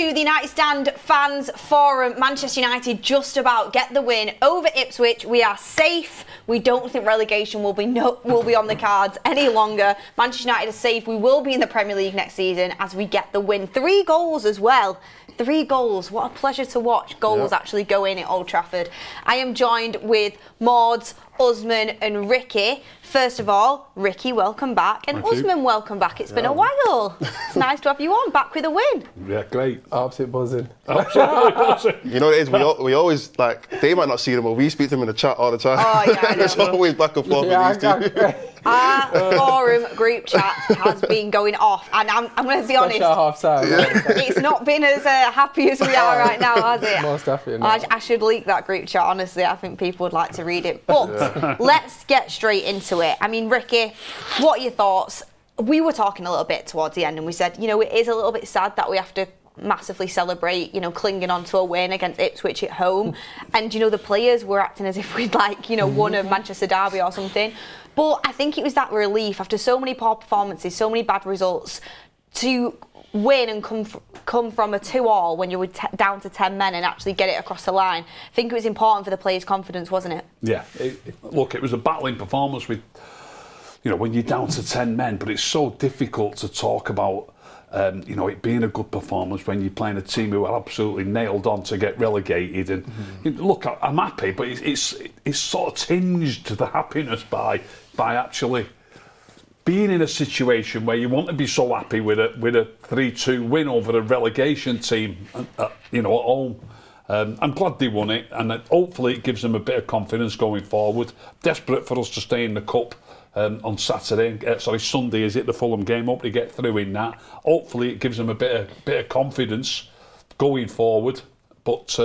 To the United Stand Fans Forum, Manchester United just about get the win over Ipswich. We are safe. We don't think relegation will be on the cards any longer. Manchester United are safe. We will be in the Premier League next season as we get the win. 3 goals as well. 3 goals. What a pleasure to watch goals actually go in at Old Trafford. I am joined with Maud, Usman and Ricky. First of all, Ricky, welcome back. And Usman, welcome back. It's been a while. It's nice to have you on, back with a win. Yeah, great. Absolute buzzing. Absolutely buzzing. You know what it is? We always, like, they might not see them, but we speak to them in the chat all the time. Oh, yeah, I know. It's always back and forth with these two. Our forum group chat has been going off, and I'm going to be honest, it's not been as happy as we are right now, has it? Most definitely not. I should leak that group chat, honestly. I think people would like to read it. But let's get straight into it. I mean, Ricky, what are your thoughts? We were talking a little bit towards the end, and we said, you know, it is a little bit sad that we have to massively celebrate, you know, clinging on to a win against Ipswich at home. And, you know, the players were acting as if we'd, like, you know, won a Manchester derby or something. But I think it was that relief after so many poor performances, so many bad results, to win and come from a 2-2 when you were down to 10 men and actually get it across the line. I think it was important for the players' confidence, wasn't it? Yeah. Look, it was a battling performance with, you know, when you're down to 10 men, but it's so difficult to talk about, you know, it being a good performance when you're playing a team who are absolutely nailed on to get relegated. And you know, look, I'm happy, but it's sort of tinged to the happiness by actually being in a situation where you want to be so happy with a 3-2 win over a relegation team, you know, at home. I'm glad they won it, and hopefully it gives them a bit of confidence going forward. Desperate for us to stay in the cup on Sunday, is it, the Fulham game? Hope to get through in that. Hopefully it gives them a bit of confidence going forward. But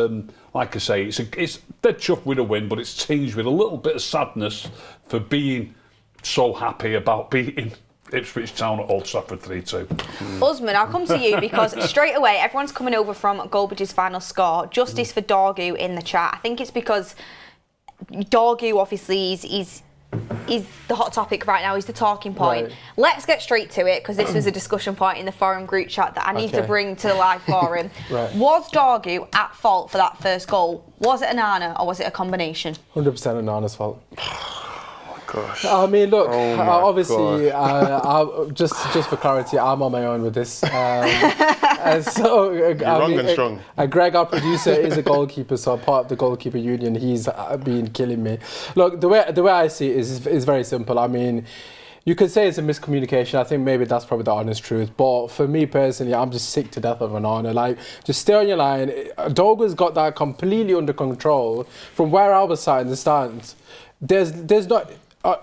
like I say, it's dead chuffed with a win, but it's tinged with a little bit of sadness for being so happy about beating Ipswich Town at Old Trafford 3-2. Usman, I'll come to you because straight away everyone's coming over from Goldbridge's final score. Justice for Dorgu in the chat. I think it's because Dorgu obviously is the hot topic right now. He's the talking point. Right. Let's get straight to it because this was a discussion point in the forum group chat that I need to bring to the live forum. Right. Was Dorgu at fault for that first goal? Was it Onana or was it a combination? 100% Onana's fault. Gosh. I mean, look, obviously, just for clarity, I'm on my own with this. And so, You're wrong and strong. Greg, our producer, is a goalkeeper, so part of the goalkeeper union. He's been killing me. Look, the way I see it is very simple. I mean, you could say it's a miscommunication. I think maybe that's probably the honest truth. But for me personally, I'm just sick to death of Onana. Like, just stay on your line. Dorgu's got that completely under control. From where I was sat in the stands, there's not...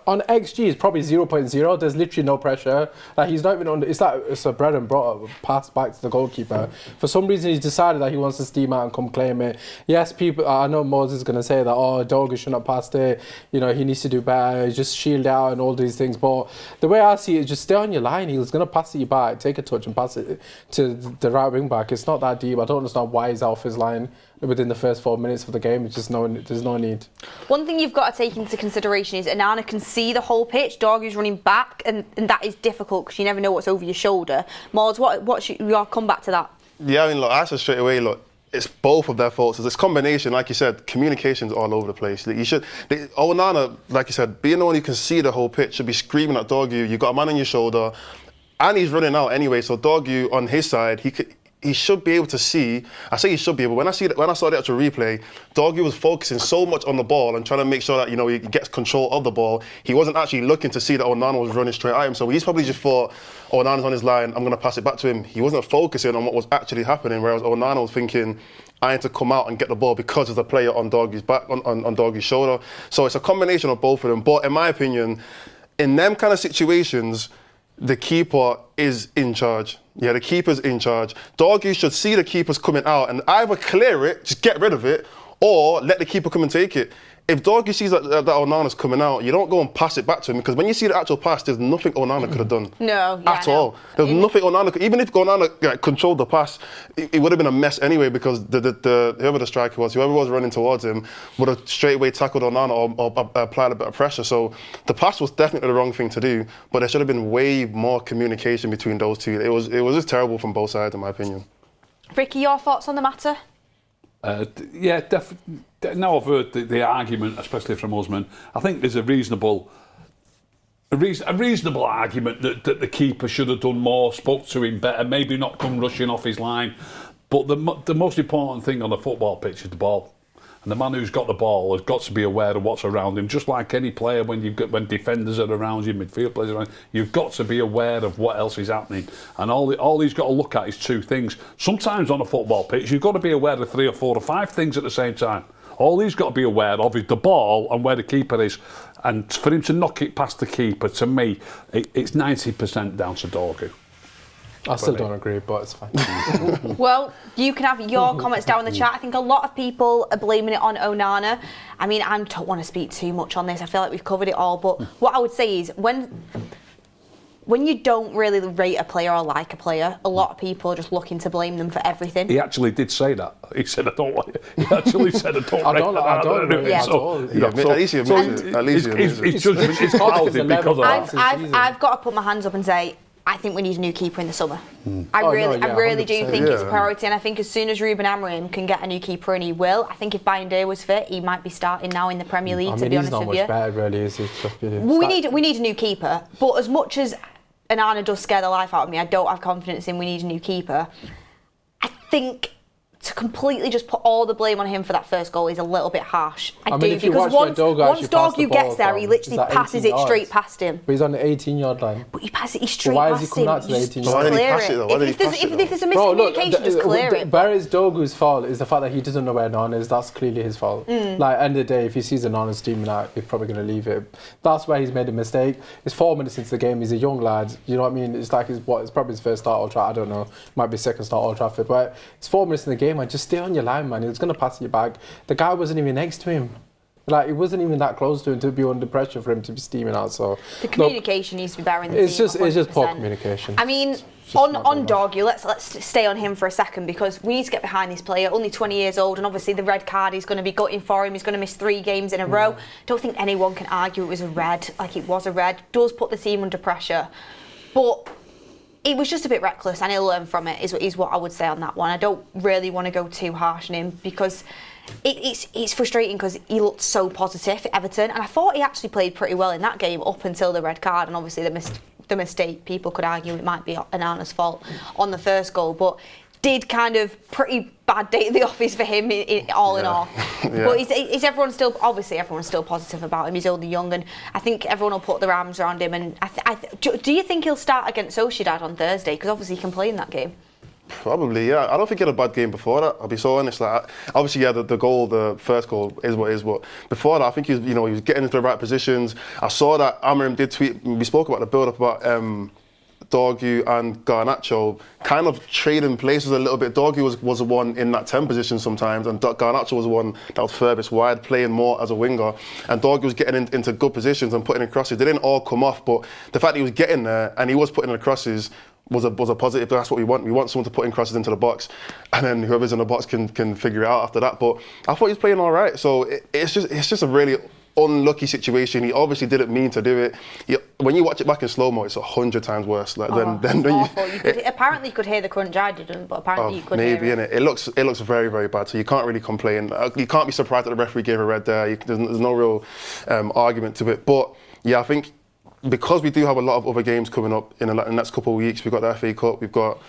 on XG, it's probably 0.0. There's literally no pressure. Like, he's not even on. It's like it's a bread and butter pass back to the goalkeeper. For some reason, he's decided that he wants to steam out and come claim it. Yes, people. I know Moses is going to say that, oh, Dorgu shouldn't have passed it. You know, he needs to do better. Just shield out and all these things. But the way I see it, just stay on your line. He was going to pass it you back, take a touch and pass it to the right wing back. It's not that deep. I don't understand why he's off his line within the first 4 minutes of the game. It's just there's no need. One thing you've got to take into consideration is Onana can see the whole pitch. Dorgu's running back, and that is difficult because you never know what's over your shoulder. Mods, what should you come back to that? Yeah, I mean, look, I said straight away, look, it's both of their faults. It's this combination, like you said, communication's all over the place. Onana, like you said, being the one who can see the whole pitch, should be screaming at Dorgu. You got a man on your shoulder, and he's running out anyway. So Dorgu on his side, he should be able to see. I say he should be able. When I saw the actual replay, Dorgu was focusing so much on the ball and trying to make sure that, you know, he gets control of the ball. He wasn't actually looking to see that Onana was running straight at him. So he's probably just thought, Onana's on his line, I'm going to pass it back to him. He wasn't focusing on what was actually happening, whereas Onana was thinking, I need to come out and get the ball because of the player on Dorgu's back, on Dorgu's shoulder. So it's a combination of both of them. But in my opinion, in them kind of situations, the keeper is in charge. Yeah, the keeper's in charge. Dorgu should see the keepers coming out and either clear it, just get rid of it, or let the keeper come and take it. If Dorgu sees that Onana's coming out, you don't go and pass it back to him, because when you see the actual pass, there's nothing Onana could have done. At all. There's nothing Onana could, even if Onana controlled the pass, it would have been a mess anyway, because whoever the striker was, whoever was running towards him, would have straight away tackled Onana or applied a bit of pressure. So the pass was definitely the wrong thing to do, but there should have been way more communication between those two. It was just terrible from both sides, in my opinion. Ricky, your thoughts on the matter? Yeah, now I've heard the argument, especially from Usman, I think there's a reasonable argument that the keeper should have done more, spoke to him better, maybe not come rushing off his line. But the most important thing on a football pitch is the ball. And the man who's got the ball has got to be aware of what's around him. Just like any player, when defenders are around you, midfield players are around, you've got to be aware of what else is happening. And all he's got to look at is two things. Sometimes on a football pitch, you've got to be aware of 3 or 4 or 5 things at the same time. All he's got to be aware of is the ball and where the keeper is. And for him to knock it past the keeper, to me, it's 90% down to Dorgu. I still don't agree, but it's fine. Well, you can have your comments down in the chat. I think a lot of people are blaming it on Onana. I mean, I don't want to speak too much on this. I feel like we've covered it all. But what I would say is when you don't really rate a player or like a player, a lot of people are just looking to blame them for everything. He actually did say that. He said, I don't like it. He actually said, I don't rate at all. At least his judgment is clouded because of that. I've got to put my hands up and say, I think we need a new keeper in the summer. I really do think it's a priority, and I think as soon as Ruben Amorim can get a new keeper, and he will, I think if Bayindir was fit, he might be starting now in the Premier League. To be honest with you, he's not much better, really, is he? Well, we need a new keeper, but as much as Onana does scare the life out of me, I don't have confidence in we need a new keeper. I think to completely just put all the blame on him for that first goal is a little bit harsh. I do, because once Dorgu gets there, he literally passes it straight past him. But he's on the 18-yard line. But he passes it straight past him. Why did he pass it though? If there's a miscommunication, just clear it. Where is Dorgu's fault is the fact that he doesn't know where Onana is. That's clearly his fault. Like, end of the day, if he sees Onana steaming out, he's probably going to leave it. That's where he's made a mistake. It's 4 minutes into the game. He's a young lad. You know what I mean? It's like it's probably his first start Old Trafford. I don't know. Might be second start Old Trafford. But it's 4 minutes in the game, and just stay on your line, man. He was going to pass you back. The guy wasn't even next to him. Like, he wasn't even that close to him to be under pressure for him to be steaming out. So the communication needs to be better in the team. It's just 100%. poor communication. I mean, on Dorgu, let's stay on him for a second, because we need to get behind this player. Only 20 years old, and obviously the red card is going to be gutting for him. He's going to miss 3 games in a row. Don't think anyone can argue it was a red. Like, it was a red. Does put the team under pressure, but it was just a bit reckless, and he'll learn from it, is what I would say on that one. I don't really want to go too harsh on him, because it's frustrating, because he looked so positive at Everton, and I thought he actually played pretty well in that game up until the red card, and obviously the mistake, people could argue it might be Onana's fault on the first goal, but did kind of pretty bad day at the office for him all in all. But is everyone still, obviously everyone's still positive about him. He's only young, and I think everyone will put their arms around him. And do you think he'll start against Sociedad on Thursday? Because obviously he can play in that game. Probably, yeah. I don't think he had a bad game before that. I'll be so honest. Like, obviously, yeah, the first goal is what it is. But before that, I think he was getting into the right positions. I saw that Amorim did tweet. We spoke about the build-up about Dorgu and Garnacho kind of trading places a little bit. Dorgu was the one in that 10 position sometimes, and Garnacho was the one that was furthest wide, playing more as a winger. And Dorgu was getting into good positions and putting in crosses. They didn't all come off, but the fact that he was getting there and he was putting in the crosses was a positive. That's what we want. We want someone to put in crosses into the box, and then whoever's in the box can figure it out after that. But I thought he was playing all right. So it's just a really unlucky situation. He obviously didn't mean to do it. When you watch it back in slow-mo, it's 100 times worse. Apparently you could hear the crunch. I didn't, but apparently you could maybe, hear it. It looks very, very bad, so you can't really complain. You can't be surprised that the referee gave a red there. There's no real argument to it. But yeah, I think because we do have a lot of other games coming up in the next couple of weeks, we've got the FA Cup, we've got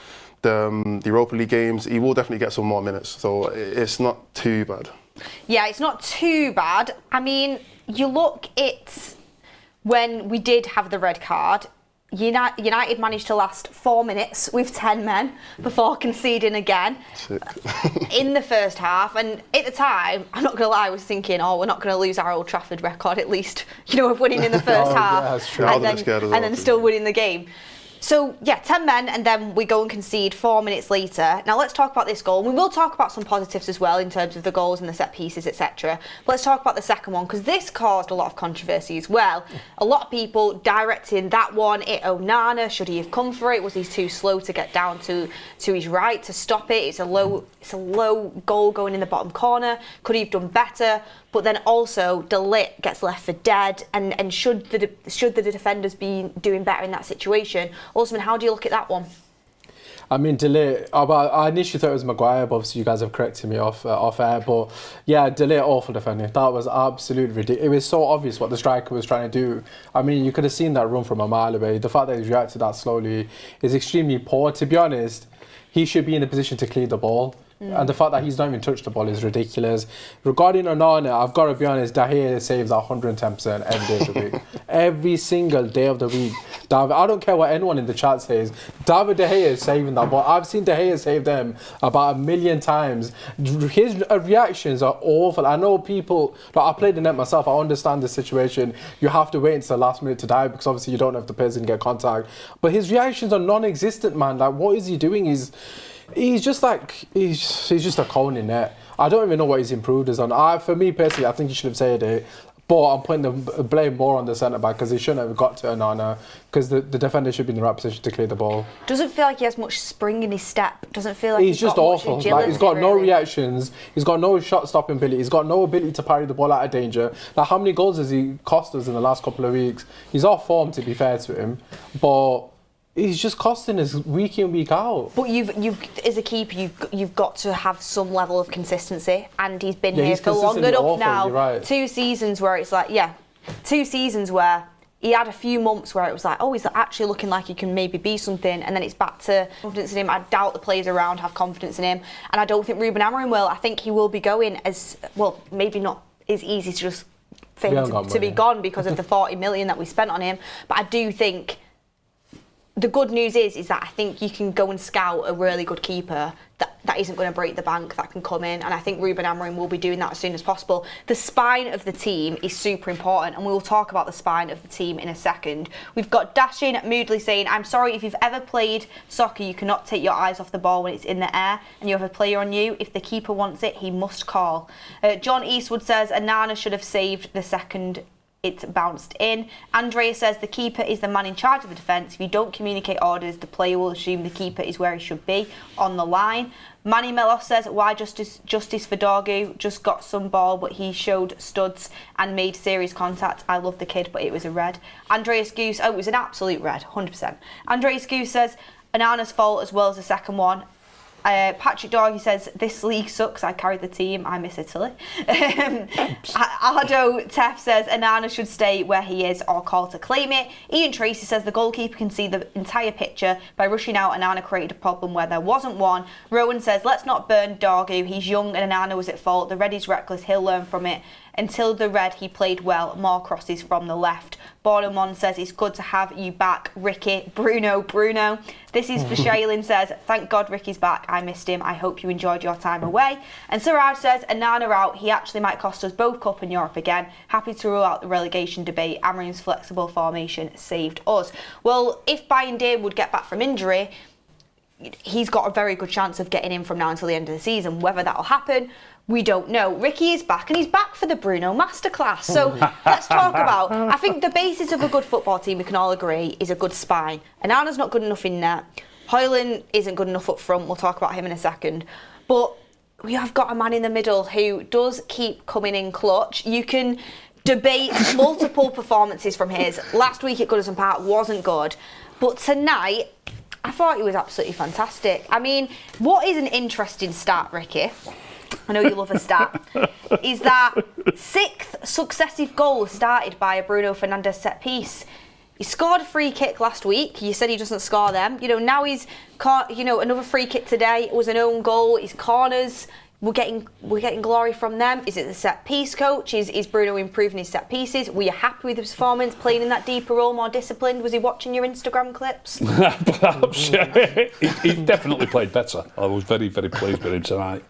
the Europa League games, he will definitely get some more minutes. So it's not too bad. Yeah, it's not too bad. I mean, you look at when we did have the red card, United managed to last 4 minutes with 10 men before conceding again in the first half. And at the time, I'm not going to lie, I was thinking, we're not going to lose our Old Trafford record, at least, of winning in the first half and then still winning the game. So, yeah, 10 men, and then we go and concede 4 minutes later. Now, let's talk about this goal. We will talk about some positives as well in terms of the goals and the set pieces, etc. But let's talk about the second one, because this caused a lot of controversy as well. A lot of people directing that one at Onana. Should he have come for it? Was he too slow to get down to his right to stop it? It's a low goal going in the bottom corner. Could he have done better? But then also, De Ligt gets left for dead, and should the defenders be doing better in that situation? Osman, how do you look at that one? I mean, delay. I initially thought it was Maguire, but obviously you guys have corrected me off air. But yeah, delay, awful defending. That was absolutely ridiculous. It was so obvious what the striker was trying to do. I mean, you could have seen that run from a mile away. The fact that he's reacted that slowly is extremely poor. To be honest, he should be in a position to clear the ball. And the fact that he's not even touched the ball is ridiculous. Regarding Onana, I've got to be honest, De Gea saves 110% every day of the week. Every single day of the week. I don't care what anyone in the chat says. David De Gea is saving that ball. I've seen De Gea save them about 1 million times. His reactions are awful. I know people, like, I played the net myself, I understand the situation. You have to wait until the last minute to dive because obviously you don't know if the player's going to get contact. But his reactions are non-existent, man. Like, what is he doing? He's just just a cone in net. I don't even know what he's improved is on. For me personally, I think he should have saved it. But I'm putting the blame more on the centre back because he shouldn't have got to Onana because the defender should be in the right position to clear the ball. Doesn't feel like he has much spring in his step. Doesn't feel like he's just awful. Like, he's got no reactions. He's got no shot stopping ability. He's got no ability to parry the ball out of danger. Like, how many goals has he cost us in the last couple of weeks? He's off form, to be fair to him, but he's just costing us week in, week out. But you've as a keeper, you've got to have some level of consistency, and he's been here for long enough now. Right. 2 seasons where it's like, 2 seasons where he had a few months where it was like, oh, he's actually looking like he can maybe be something, and then it's back to confidence in him. I doubt the players around have confidence in him, and I don't think Ruben Amorim will. I think he will be going as, well, maybe not as easy to just for him to be gone because of the 40 million that we spent on him, but I do think the good news is that I think you can go and scout a really good keeper that isn't going to break the bank, that can come in, and I think Ruben Amorim will be doing that as soon as possible. The spine of the team is super important, and we will talk about the spine of the team in a second. We've got Dashin Moodley saying, I'm sorry, if you've ever played soccer, you cannot take your eyes off the ball when it's in the air and you have a player on you. If the keeper wants it, he must call. John Eastwood says, Onana should have saved the second it bounced in. Andrea says the keeper is the man in charge of the defence. If you don't communicate orders, the player will assume the keeper is where he should be, on the line. Manny Melos says, why justice for Dorgu? Just got some ball, but he showed studs and made serious contact. I love the kid, but it was a red. Andreas Goose, it was an absolute red, 100%. Andreas Goose says, Onana's fault as well as the second one. Patrick Dorgy says, this league sucks, I carried the team, I miss Italy. Aldo Teff says, Onana should stay where he is or call to claim it. Ian Tracy says, the goalkeeper can see the entire picture. By rushing out, Onana created a problem where there wasn't one. Rowan says, let's not burn Dorgu, he's young and Onana was at fault. The red is reckless, he'll learn from it. Until the red, he played well, more crosses from the left. Bordelmon says, it's good to have you back, Ricky. Bruno. This is for Shailin says, thank God Ricky's back, I missed him, I hope you enjoyed your time away. And Siraj says, Onana out, he actually might cost us both Cup and Europe again. Happy to rule out the relegation debate, Amorim's flexible formation saved us. Well, if Bayindir would get back from injury, he's got a very good chance of getting in from now until the end of the season. Whether that'll happen, we don't know. Ricky is back, and he's back for the Bruno Masterclass. So let's talk about, I think the basis of a good football team, we can all agree, is a good spine. Onana's not good enough in net. Hoyland isn't good enough up front. We'll talk about him in a second. But we have got a man in the middle who does keep coming in clutch. You can debate multiple performances from his. Last week at Goodison Park wasn't good. But tonight, I thought he was absolutely fantastic. I mean, what is an interesting stat, Ricky? I know you love a stat, is that 6th successive goal started by a Bruno Fernandes set piece. He scored a free kick last week. You said he doesn't score them. Now he's caught, another free kick today. It was an own goal. His corners, we're getting glory from them. Is it the set piece coach? Is Bruno improving his set pieces? Were you happy with his performance, playing in that deeper role, more disciplined? Was he watching your Instagram clips? Perhaps. He definitely played better. I was very, very pleased with him tonight.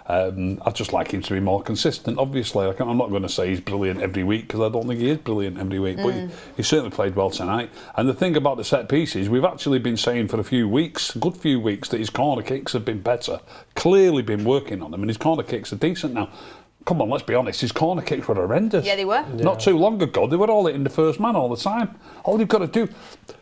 I'd just like him to be more consistent, obviously. I'm not going to say he's brilliant every week because I don't think he is brilliant every week, but he certainly played well tonight. And the thing about the set pieces, we've actually been saying for a good few weeks, that his corner kicks have been better. Clearly been working on them, and his corner kicks are decent now. Come on, let's be honest, his corner kicks were horrendous. Yeah, they were. Not too long ago, they were all hitting the first man all the time. All you've got to do,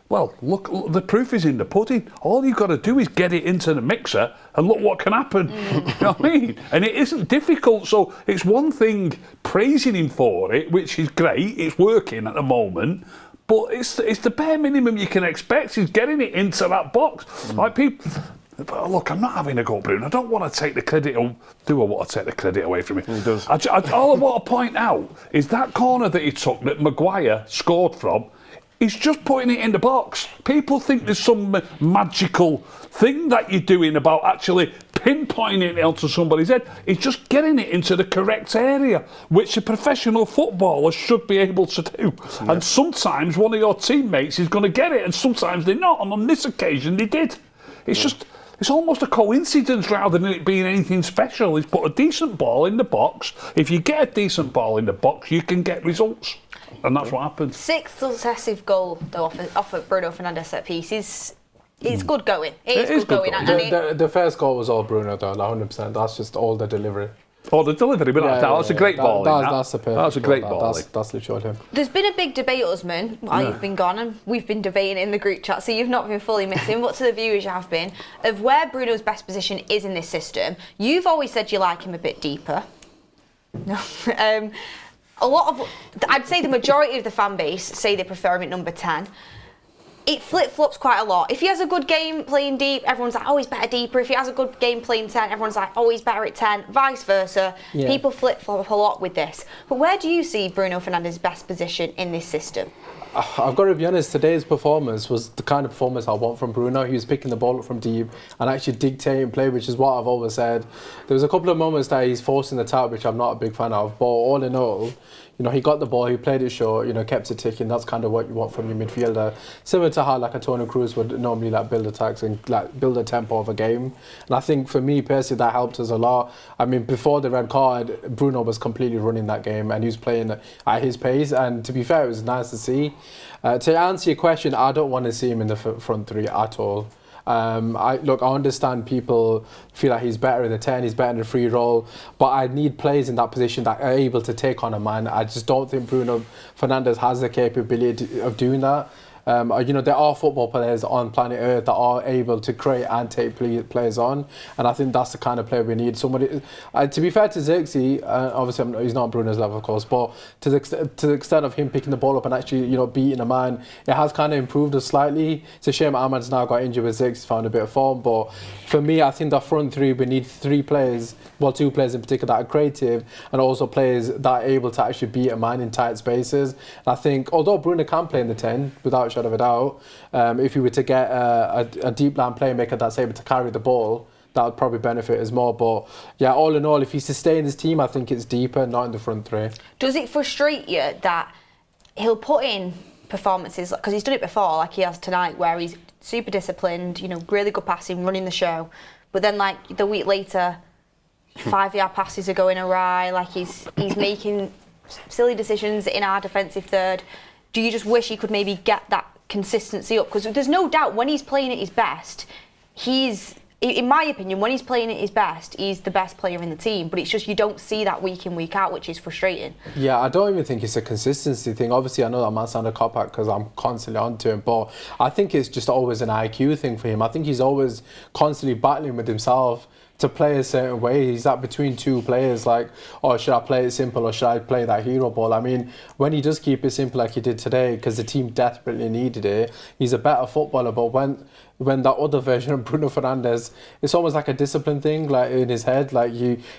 well, look, the proof is in the pudding. All you've got to do is get it into the mixer and look what can happen. You know what I mean? And it isn't difficult, so it's one thing praising him for it, which is great, it's working at the moment, but it's the bare minimum you can expect. He's getting it into that box. Like people, But look, I'm not having a go, Bruno. I don't want to take the credit. Do I want to take the credit away from him? He does. All I want to point out is that corner that he took, that Maguire scored from, he's just putting it in the box. People think there's some magical thing that you're doing about actually pinpointing it onto somebody's head. He's just getting it into the correct area, which a professional footballer should be able to do. Yeah. And sometimes one of your teammates is going to get it, and sometimes they're not. And on this occasion, they did. It's just... It's almost a coincidence rather than it being anything special. He's put a decent ball in the box. If you get a decent ball in the box, you can get results. And that's what happens. 6th successive goal, though, off of Bruno Fernandes set piece is good going. It is good going. The first goal was all Bruno, though, 100%. That's just all the delivery. Oh, the delivery, but that was a great ball. That's a great ball. That's literally him. There's been a big debate, Usman, while you've been gone, and we've been debating in the group chat, so you've not been fully missing, but to the viewers you have been, of where Bruno's best position is in this system. You've always said you like him a bit deeper. No. I'd say the majority of the fan base say they prefer him at number 10. It flip-flops quite a lot. If he has a good game playing deep, everyone's like, oh, he's better deeper. If he has a good game playing 10, everyone's like, oh, he's better at 10. Vice versa. Yeah. People flip-flop a lot with this. But where do you see Bruno Fernandes' best position in this system? I've got to be honest, today's performance was the kind of performance I want from Bruno. He was picking the ball up from deep and actually dictating play, which is what I've always said. There was a couple of moments that he's forcing the tap, which I'm not a big fan of, but all in all, he got the ball, he played it short, kept it ticking. That's kind of what you want from your midfielder. Similar to how a Toni Kroos would normally build attacks and build a tempo of a game. And I think for me personally, that helped us a lot. I mean, before the red card, Bruno was completely running that game and he was playing at his pace. And to be fair, it was nice to see. To answer your question, I don't want to see him in the front three at all. I understand people feel like he's better in the 10, he's better in the free role, but I need players in that position that are able to take on a man. I just don't think Bruno Fernandes has the capability of doing that. There are football players on planet Earth that are able to create and take players on, and I think that's the kind of player we need. Somebody, to be fair to Xerxes, obviously he's not Bruno's level, of course, but to the extent of him picking the ball up and actually beating a man, it has kind of improved us slightly. It's a shame Ahmad's now got injured with Xerxes, found a bit of form, but for me, I think the front three, we need 3 players, well, 2 players in particular that are creative and also players that are able to actually beat a man in tight spaces. And I think, although Bruno can play in the 10 without shadow of a doubt, if you were to get a deep line playmaker that's able to carry the ball, that would probably benefit us more. But yeah, all in all, if he sustains his team, I think it's deeper, not in the front three. Does it frustrate you that he'll put in performances, because he's done it before, like he has tonight, where he's super disciplined, really good passing, running the show, but then the week later, 5-yard passes are going awry, he's making silly decisions in our defensive third. Do you just wish he could maybe get that consistency up? Because there's no doubt when he's playing at his best, in my opinion, when he's playing at his best, he's the best player in the team. But it's just you don't see that week in, week out, which is frustrating. Yeah, I don't even think it's a consistency thing. Obviously, I know that might sound a cop-out because I'm constantly onto him, but I think it's just always an IQ thing for him. I think he's always constantly battling with himself to play a certain way. He's at between 2 players, should I play it simple or should I play that hero ball? I mean, when he does keep it simple like he did today, because the team desperately needed it, he's a better footballer. But when that other version of Bruno Fernandes, it's almost like a discipline thing, in his head.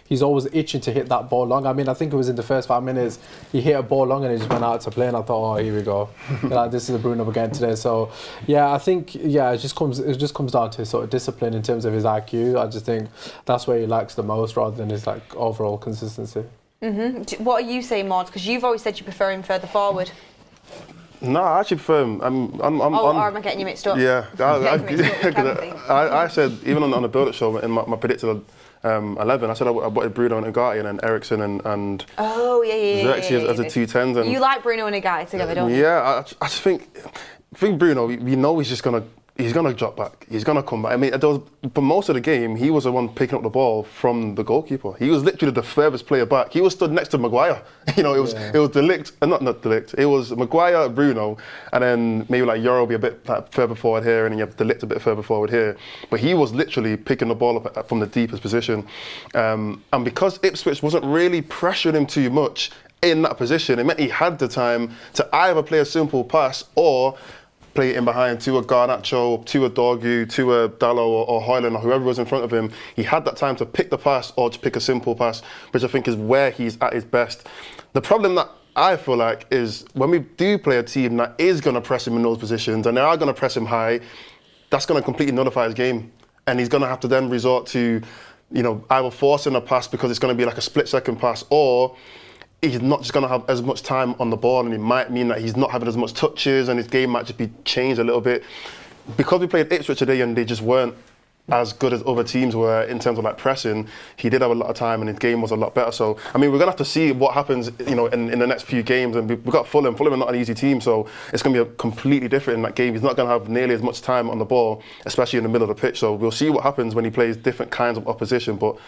He's always itching to hit that ball long. I mean, I think it was in the first 5 minutes, he hit a ball long and he just went out to play, and I thought, oh, here we go. This is the Bruno again today. So yeah, I think it just comes down to sort of discipline in terms of his IQ. I just think that's where he lacks the most, rather than his overall consistency. Mm-hmm. What are you saying, Maud? Because you've always said you prefer him further forward. No, I actually prefer him. Or am I getting you mixed up? Yeah, I said, even on the build-up show, in my predicted 11, I said I wanted Bruno and Ugarte and then Eriksen and Xerxes as the 2 10s. And you like Bruno and Ugarte together, don't you? Yeah, I just think Bruno, we know he's gonna drop back. He's gonna come back. I mean, for most of the game, he was the one picking up the ball from the goalkeeper. He was literally the furthest player back. He was stood next to Maguire. It was De Ligt, not De Ligt. It was Maguire, Bruno, and then maybe Euro will be a bit further forward here, and then you have De Ligt a bit further forward here. But he was literally picking the ball up from the deepest position. And because Ipswich wasn't really pressuring him too much in that position, it meant he had the time to either play a simple pass or play it in behind to a Garnacho, to a Dorgu, to a Dallo or Højlund or whoever was in front of him. He had that time to pick the pass or to pick a simple pass, which I think is where he's at his best. The problem that I feel like is when we do play a team that is going to press him in those positions and they are going to press him high, that's going to completely nullify his game. And he's going to have to then resort to, either forcing a pass because it's going to be like a split-second pass, or he's not just going to have as much time on the ball, and it might mean that he's not having as much touches and his game might just be changed a little bit. Because we played Ipswich today and they just weren't as good as other teams were in terms of like pressing, he did have a lot of time and his game was a lot better. So, I mean, we're going to have to see what happens, in the next few games. And we've got Fulham. Fulham are not an easy team, so it's going to be completely different in that game. He's not going to have nearly as much time on the ball, especially in the middle of the pitch. So we'll see what happens when he plays different kinds of opposition. But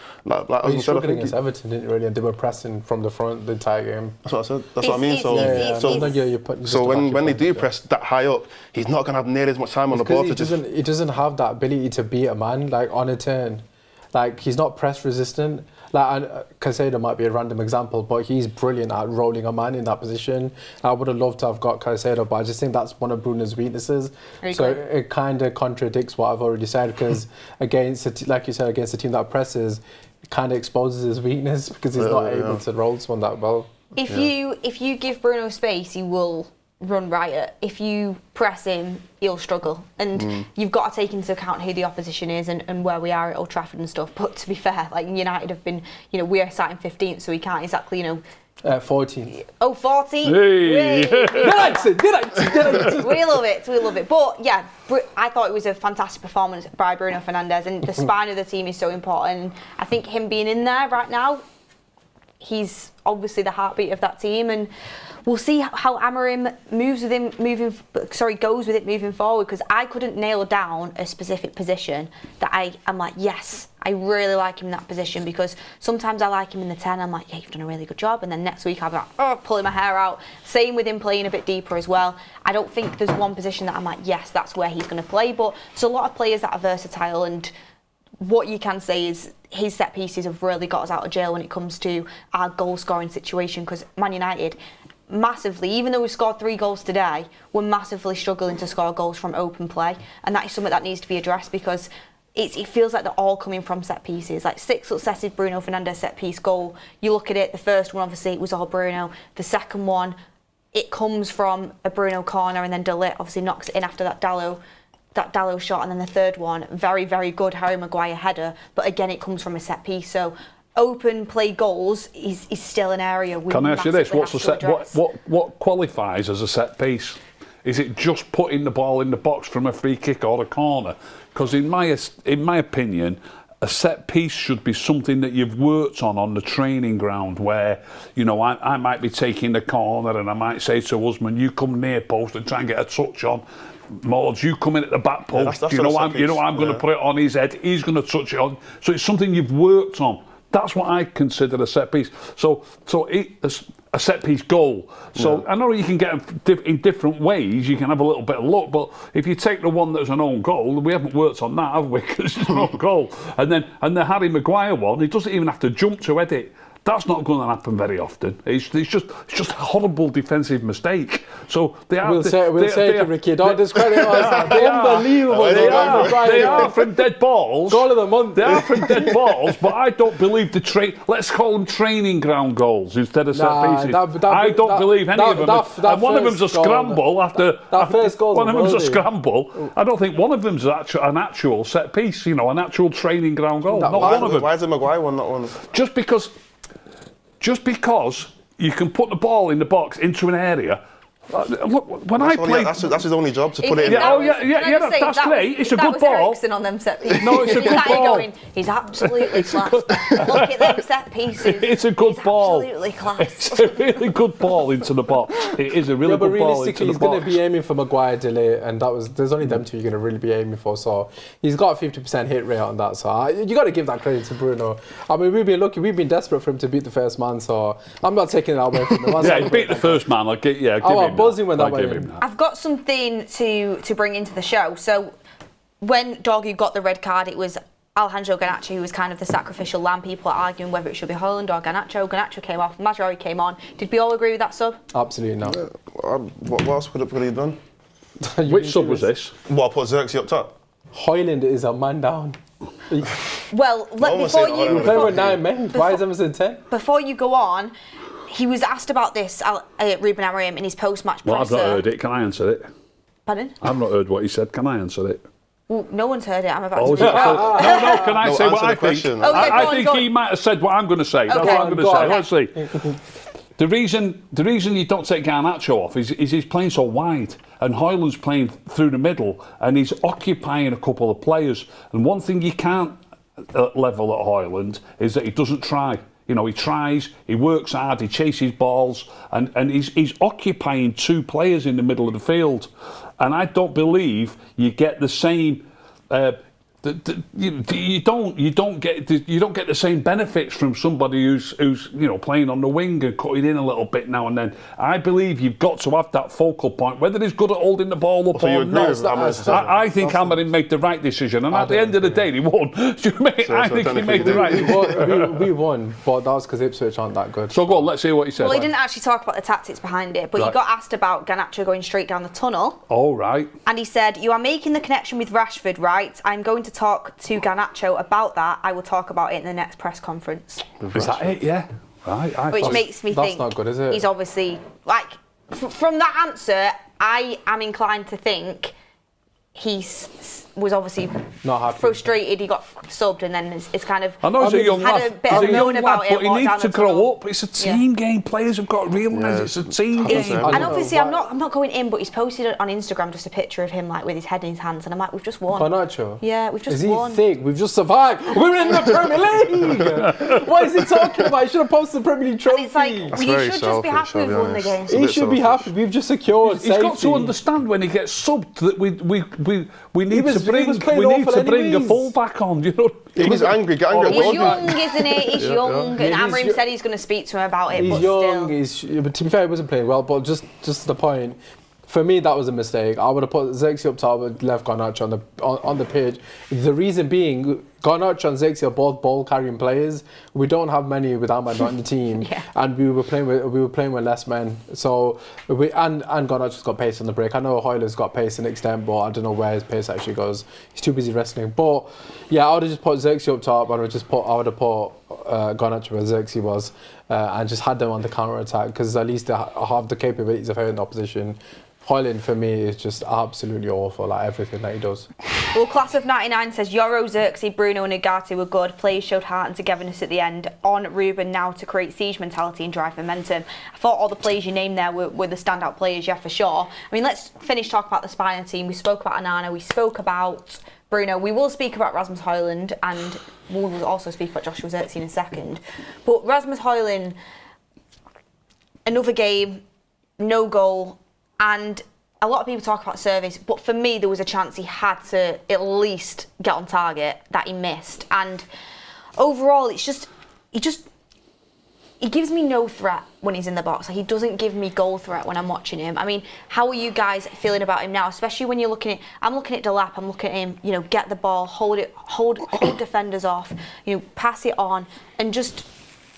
he struggled against Everton, didn't really? And they were pressing from the front the entire game. That's what I said. That's what I mean. So when they do press that high up, he's not going to have nearly as much time on the ball. He doesn't have that ability to beat a man like on a turn. Like, he's not press resistant. Like, Caicedo might be a random example, but he's brilliant at rolling a man in that position. I would have loved to have got Caicedo, but I just think that's one of Bruno's weaknesses. So it kind of contradicts what I've already said, because like you said, against a team that presses, it kind of exposes his weakness because he's not able to roll someone that well. If you give Bruno space, he will run riot. If you press him, he'll struggle. And you've got to take into account who the opposition is and where we are at Old Trafford and stuff. But to be fair, like, United have been, we are sat in 15th, so we can't exactly, 14th. Oh, 14th. Hey. Good. We love it. But yeah, I thought it was a fantastic performance by Bruno Fernandes, and the spine of the team is so important. I think him being in there right now, he's obviously the heartbeat of that team, and we'll see how Amorim goes with it moving forward, because I couldn't nail down a specific position that I'm like, yes, I really like him in that position, because sometimes I like him in the 10, I'm like, yeah, you've done a really good job, and then next week I'm like, pulling my hair out. Same with him playing a bit deeper as well. I don't think there's one position that I'm like, yes, that's where he's going to play, but there's a lot of players that are versatile, and what you can say is his set pieces have really got us out of jail when it comes to our goal scoring situation, because Man United, massively, even though we scored 3 goals today, we're massively struggling to score goals from open play, and that is something that needs to be addressed, because it feels like they're all coming from set pieces. Like 6 successive Bruno Fernandes set piece goal. You look at it, the first one obviously it was all Bruno. The second one, it comes from a Bruno corner, and then De Ligt obviously knocks it in after that Dallo shot, and then the third one, very, very good Harry Maguire header, but again it comes from a set piece. So open play goals is still an area we Can I ask you this? what's What qualifies as a set piece? Is it just putting the ball in the box from a free kick or a corner? Because in my opinion, a set piece should be something that you've worked on the training ground, where, I might be taking the corner and I might say to Usman, you come near post and try and get a touch on. Mords, you come in at the back post, I'm going to put it on his head, he's going to touch it on. So it's something you've worked on. That's what I consider a set piece. So a set piece goal. So I know you can get them in different ways. You can have a little bit of luck, but if you take the one that's an own goal, we haven't worked on that, have we? Because it's an own goal. And the Harry Maguire one, he doesn't even have to jump to head it. That's not going to happen very often. It's just a horrible defensive mistake. So they are. We'll say it, Ricky. Don't discredit us. Unbelievable. They are from dead balls. Goal of the month. They are from dead balls, but I don't believe let's call them training ground goals instead of set pieces. I don't believe any of them. And one of them's a scramble after first goal. One of them's a scramble. I don't think one of them's an actual set piece. An actual training ground goal. Not one of them. Why is the Maguire one not one? Just because you can put the ball in the box into an area. Look, when I play, that's his only job, to put it in. That's great. It's a good ball. Ericsson on them set pieces. No, it's a good ball. Going, he's absolutely class. Look at them set pieces. It's a good ball. Absolutely class. It's a really good ball into the box. It is a really good ball into the box. But realistically, he's going to be aiming for Maguire, De Ligt, and there's only them two you're going to really be aiming for. So he's got a 50% hit rate on that. So you got to give that credit to Bruno. I mean, we've been lucky. We've been desperate for him to beat the first man. So I'm not taking that away from him. Yeah, he beat the first man. I'll give him buzzing when that went in. I've got something to bring into the show. So when Dorgu got the red card, it was Alejandro Garnacho who was kind of the sacrificial lamb. People are arguing whether it should be Højlund or Garnacho. Garnacho came off, Mazraoui came on. Did we all agree with that sub? Absolutely not. What else could he have done? Which sub was this? What, put Xerxes up top? Hoyland is a man down. Well, one say Hoyland. We're playing with 9 men. Why is Emerson 10? Before you go on, he was asked about this, Ruben Amorim, in his post-match Well, presser. I've not heard it. Can I answer it? Pardon? I've not heard what he said. Can I answer it? Well, no one's heard it. I'm about Oh, to. no, can I No, say what answer I the question. think? Okay, I go on, think go on. he might have said what I'm going to say. That's Okay. what I'm going to Go say. on. Let's see. The reason you don't take Garnacho off is he's playing so wide, and Hoyland's playing through the middle, and he's occupying a couple of players. And one thing you can't level at Hoyland is that he doesn't try. You know, he tries, he works hard, he chases balls, and he's occupying 2 players in the middle of the field. And I don't believe you get the same. You don't get the same benefits from somebody who's playing on the wing and cutting in a little bit now and then. I believe you've got to have that focal point, whether he's good at holding the ball up So you or agree not. with Amorim's decision? I think Amorim made the right decision, and at the end of the day, he won. Do you know what I mean? I think he made the right decision. We won, but that was because Ipswich aren't that good. So go on, let's hear what he said. Well, he didn't actually talk about the tactics behind it, but he Right. got asked about Garnacho going straight down the tunnel. All right. And he said, "You are making the connection with Rashford, right? I'm going to talk to Garnacho about that. I will talk about it in the next press conference." Is that it? Yeah. Right. Which makes me that's think not good, is it? he's obviously, like, from that answer, I am inclined to think he was obviously Not happy. frustrated. He got subbed, and then it's kind of I know he's a young had lad. a bit of He's a moan young about lad, it. but he walked down needs to the tunnel. grow up. It's a team game. Players have got to realise it's a team game. And obviously, I'm not going in, but he's posted on Instagram just a picture of him like with his head in his hands, and I'm like, we've just won. Garnacho? Yeah, we've just Is he won. thick? We've just survived. We're in the Premier League. What is he talking about? He should have posted the Premier League trophy. And it's like, That's you very should just be selfish, happy I'll we've be won the honest. game. It's a He bit should be selfish. happy. We've just secured He's got to safety. understand when he gets subbed that we need was to bring playing awful a anyways. fullback on. You know. He was angry. Get angry at He's Dorgu. young, isn't he? He's young, Yeah, and he's Amorim said he's going to speak to him about it. He's but young. still, But to be fair, he wasn't playing well. But just the point. For me, that was a mistake. I would have put Xerxes up top and left Garnacho on the pitch. The reason being, Garnacho and Xerxes are both ball-carrying players. We don't have many with Ahmad not in the team, Yeah. and we were playing with less men. So and Garnacho's got pace on the break. I know Hoyler's got pace to an extent, but I don't know where his pace actually goes. He's too busy wrestling. But yeah, I would have just put Xerxes up top, and I would have put Garnacho where Xerxes was, and just had them on the counter attack because at least they have the capabilities of hitting the opposition. Hoyland for me is just absolutely awful, like everything that he does. well, Class of 99 says Yoro, Xerxes, Bruno and Ugarte were good. Players showed heart and togetherness at the end. On Ruben now to create siege mentality and drive momentum. I thought all the players you named there were the standout players, yeah, for sure. I mean, let's finish talking about the Spina team. We spoke about Anana, we spoke about Bruno. We will speak about Rasmus Højlund, and we will also speak about Joshua Xerxes in a second. But Rasmus Højlund, another game, no goal. And a lot of people talk about service, but for me, there was a chance he had to at least get on target that he missed. And overall, it's just he gives me no threat when he's in the box. Like, he doesn't give me goal threat when I'm watching him. I mean, how are you guys feeling about him now? Especially when you're looking at, I'm looking at Delap, I'm looking at him, get the ball, hold defenders off, pass it on, and just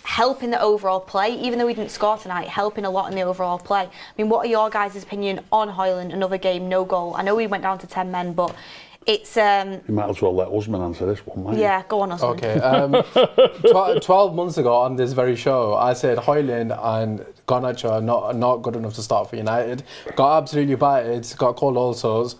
help in the overall play. Even though he didn't score tonight, helping a lot in the overall play. I mean, what are your guys' opinion on Højlund? Another game, no goal. I know we went down to 10 men, but it's... You might as well let Usman answer this one, mate. Yeah, go on, Usman. Okay. 12 months ago on this very show, I said Højlund and Garnacho are not good enough to start for United. Got absolutely battered, got called all sorts.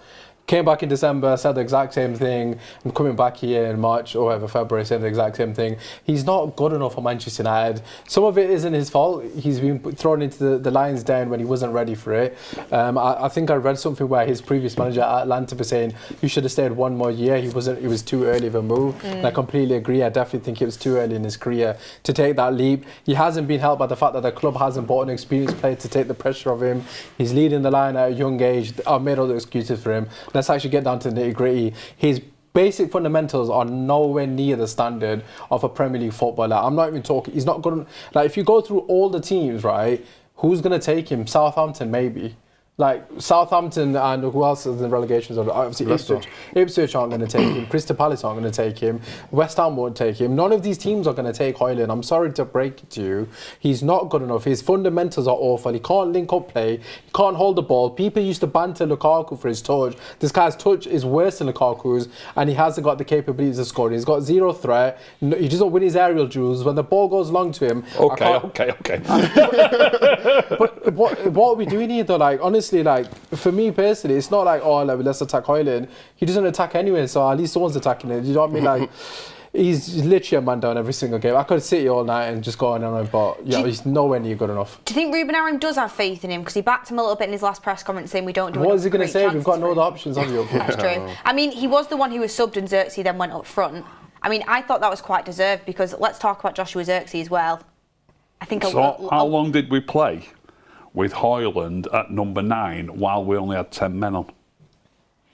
Came back in December, said the exact same thing. I'm coming back here in March or whatever, February, saying the exact same thing. He's not good enough for Manchester United. Some of it isn't his fault. He's been thrown into the lion's den when he wasn't ready for it. I think I read something where his previous manager at Atlanta was saying you should have stayed one more year. It was too early of a move. And I completely agree. I definitely think it was too early in his career to take that leap. He hasn't been helped by the fact that the club hasn't bought an experienced player to take the pressure of him. He's leading the line at a young age. I've made all the excuses for him. Let's actually get down to the nitty-gritty. His basic fundamentals are nowhere near the standard of a Premier League footballer. I'm not even talking, he's not good. Like, if you go through all the teams, right, who's going to take him? Southampton, maybe. Like Southampton and who else is in the relegation zone? Obviously Ipswich aren't going to take him. Crystal Palace aren't going to take him. West Ham won't take him. None of these teams are going to take Højlund. I'm sorry to break it to you. He's not good enough. His fundamentals are awful. He can't link up play. He can't hold the ball. People used to banter Lukaku for his touch. This guy's touch is worse than Lukaku's, and he hasn't got the capabilities of scoring. He's got zero threat. He doesn't win his aerial duels. When the ball goes long to him... Okay. But what are we doing here though? Like, honestly, like, for me personally, it's not like, oh, like, let's attack Højlund. He doesn't attack anyway, so at least someone's attacking it. You know what I mean? Like, he's literally a man down every single game. I could sit here all night and just go on and on, but yeah, he's nowhere near good enough. Do you think Ruben Amorim does have faith in him? Because he backed him a little bit in his last press conference saying we don't do What is he going to great say? We've chances got no for other him. options, have you? That's true. I mean, he was the one who was subbed and Xerxes then went up front. I mean, I thought that was quite deserved because let's talk about Joshua Xerxes as well. I think how long did we play with Højlund at number 9 while we only had 10 men on?